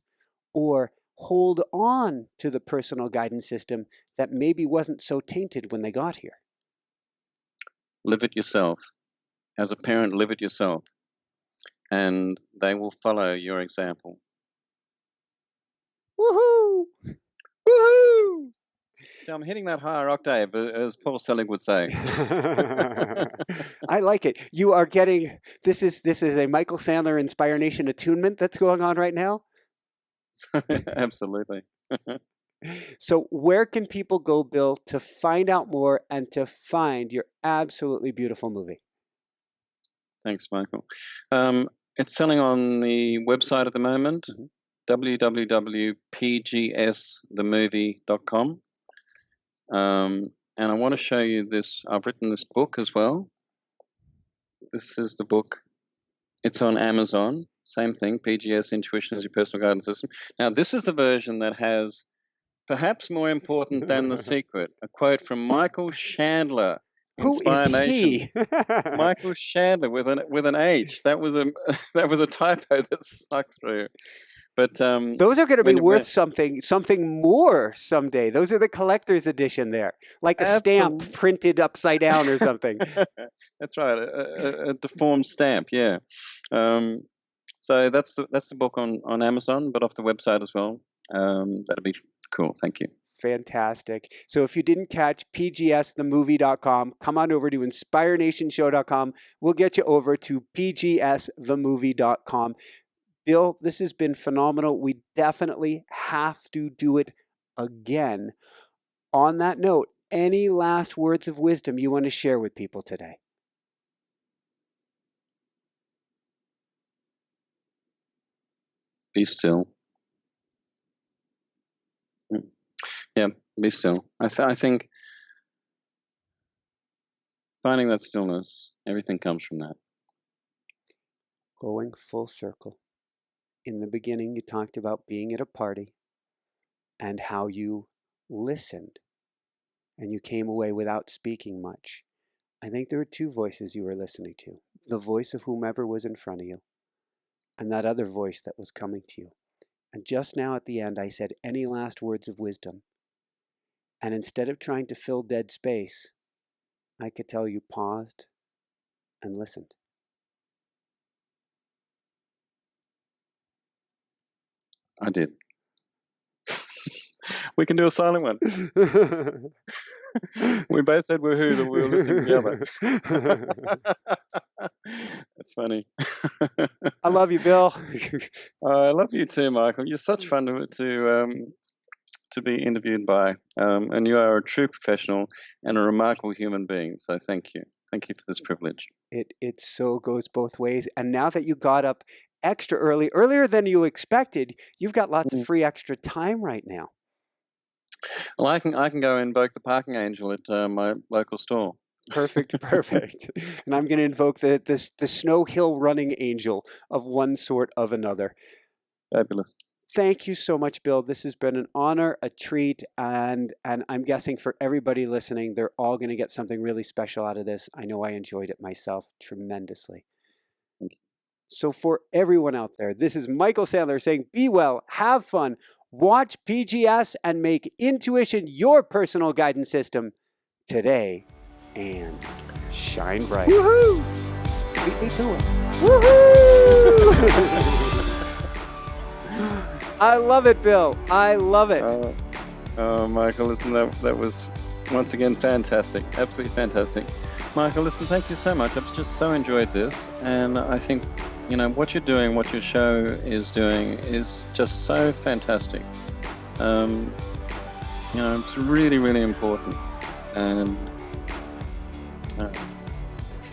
or hold on to the personal guidance system that maybe wasn't so tainted when they got here? Live it yourself. As a parent, live it yourself. and they will follow your example. Woohoo! Woohoo! So I'm hitting that higher octave, as Paul Selig would say. I like it. You are getting this is a Michael Sandler Inspire Nation attunement that's going on right now. Absolutely. So where can people go, Bill, to find out more and to find your absolutely beautiful movie? Thanks, Michael. It's selling on the website at the moment, www.pgsthemovie.com. And I want to show you this. I've written this book as well. This is the book. It's on Amazon. Same thing, PGS, Intuition as Your Personal Guidance System. Now, this is the version that has, perhaps more important than The Secret, a quote from Michael Chandler. Who is he? Michael Chandler with an H. That was a typo that snuck through. But those are going to be worth something more someday. Those are the collector's edition there, like a stamp printed upside down or something. That's right, a deformed stamp. Yeah. So that's the book on Amazon, but off the website as well. That'd be cool. Thank you. Fantastic. So if you didn't catch pgsthemovie.com, come on over to inspirenationshow.com. We'll get you over to pgsthemovie.com. Bill, this has been phenomenal. We definitely have to do it again. On that note, any last words of wisdom you want to share with people today? Be still. Yeah, be still. I think finding that stillness, everything comes from that. Going full circle. In the beginning, you talked about being at a party and how you listened and you came away without speaking much. I think there were two voices you were listening to. The voice of whomever was in front of you and that other voice that was coming to you. And just now at the end, I said, any last words of wisdom? And instead of trying to fill dead space, I could tell you paused and listened. I did. We can do a silent one. We both said woohoo, that we were listening together. That's funny. I love you, Bill. I love you too, Michael. You're such fun to be interviewed by, and you are a true professional and a remarkable human being. So thank you. Thank you for this privilege. It so goes both ways. And now that you got up extra early, earlier than you expected, you've got lots of free extra time right now. Well, I can go invoke the parking angel at my local store. Perfect. And I'm going to invoke the snow hill running angel of one sort of another. Fabulous. Thank you so much, Bill. This has been an honor, a treat, and I'm guessing for everybody listening, they're all going to get something really special out of this. I know I enjoyed it myself tremendously. Thank you. So for everyone out there, this is Michael Sandler saying, be well, have fun, watch PGS, and make intuition your personal guidance system today, and shine bright. Woohoo! Beat me to it. Woohoo! I love it, Bill. I love it. Michael, listen, that was once again fantastic. Absolutely fantastic. Michael, listen, thank you so much. I've just so enjoyed this. And I think, what you're doing, what your show is doing is just so fantastic. It's really, really important. And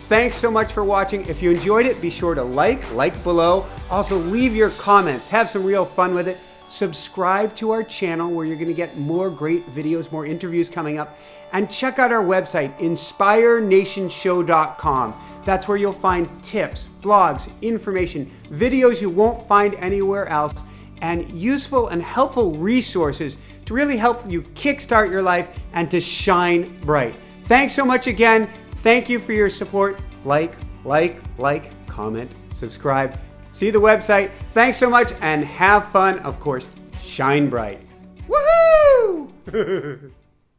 thanks so much for watching. If you enjoyed it, be sure to like below. Also, leave your comments. Have some real fun with it. Subscribe to our channel where you're going to get more great videos, more interviews coming up. And check out our website, inspirenationshow.com. That's where you'll find tips, blogs, information, videos you won't find anywhere else, and useful and helpful resources to really help you kickstart your life and to shine bright. Thanks so much again. Thank you for your support. Like, comment, subscribe. See the website. Thanks so much and have fun. Of course, shine bright. Woohoo!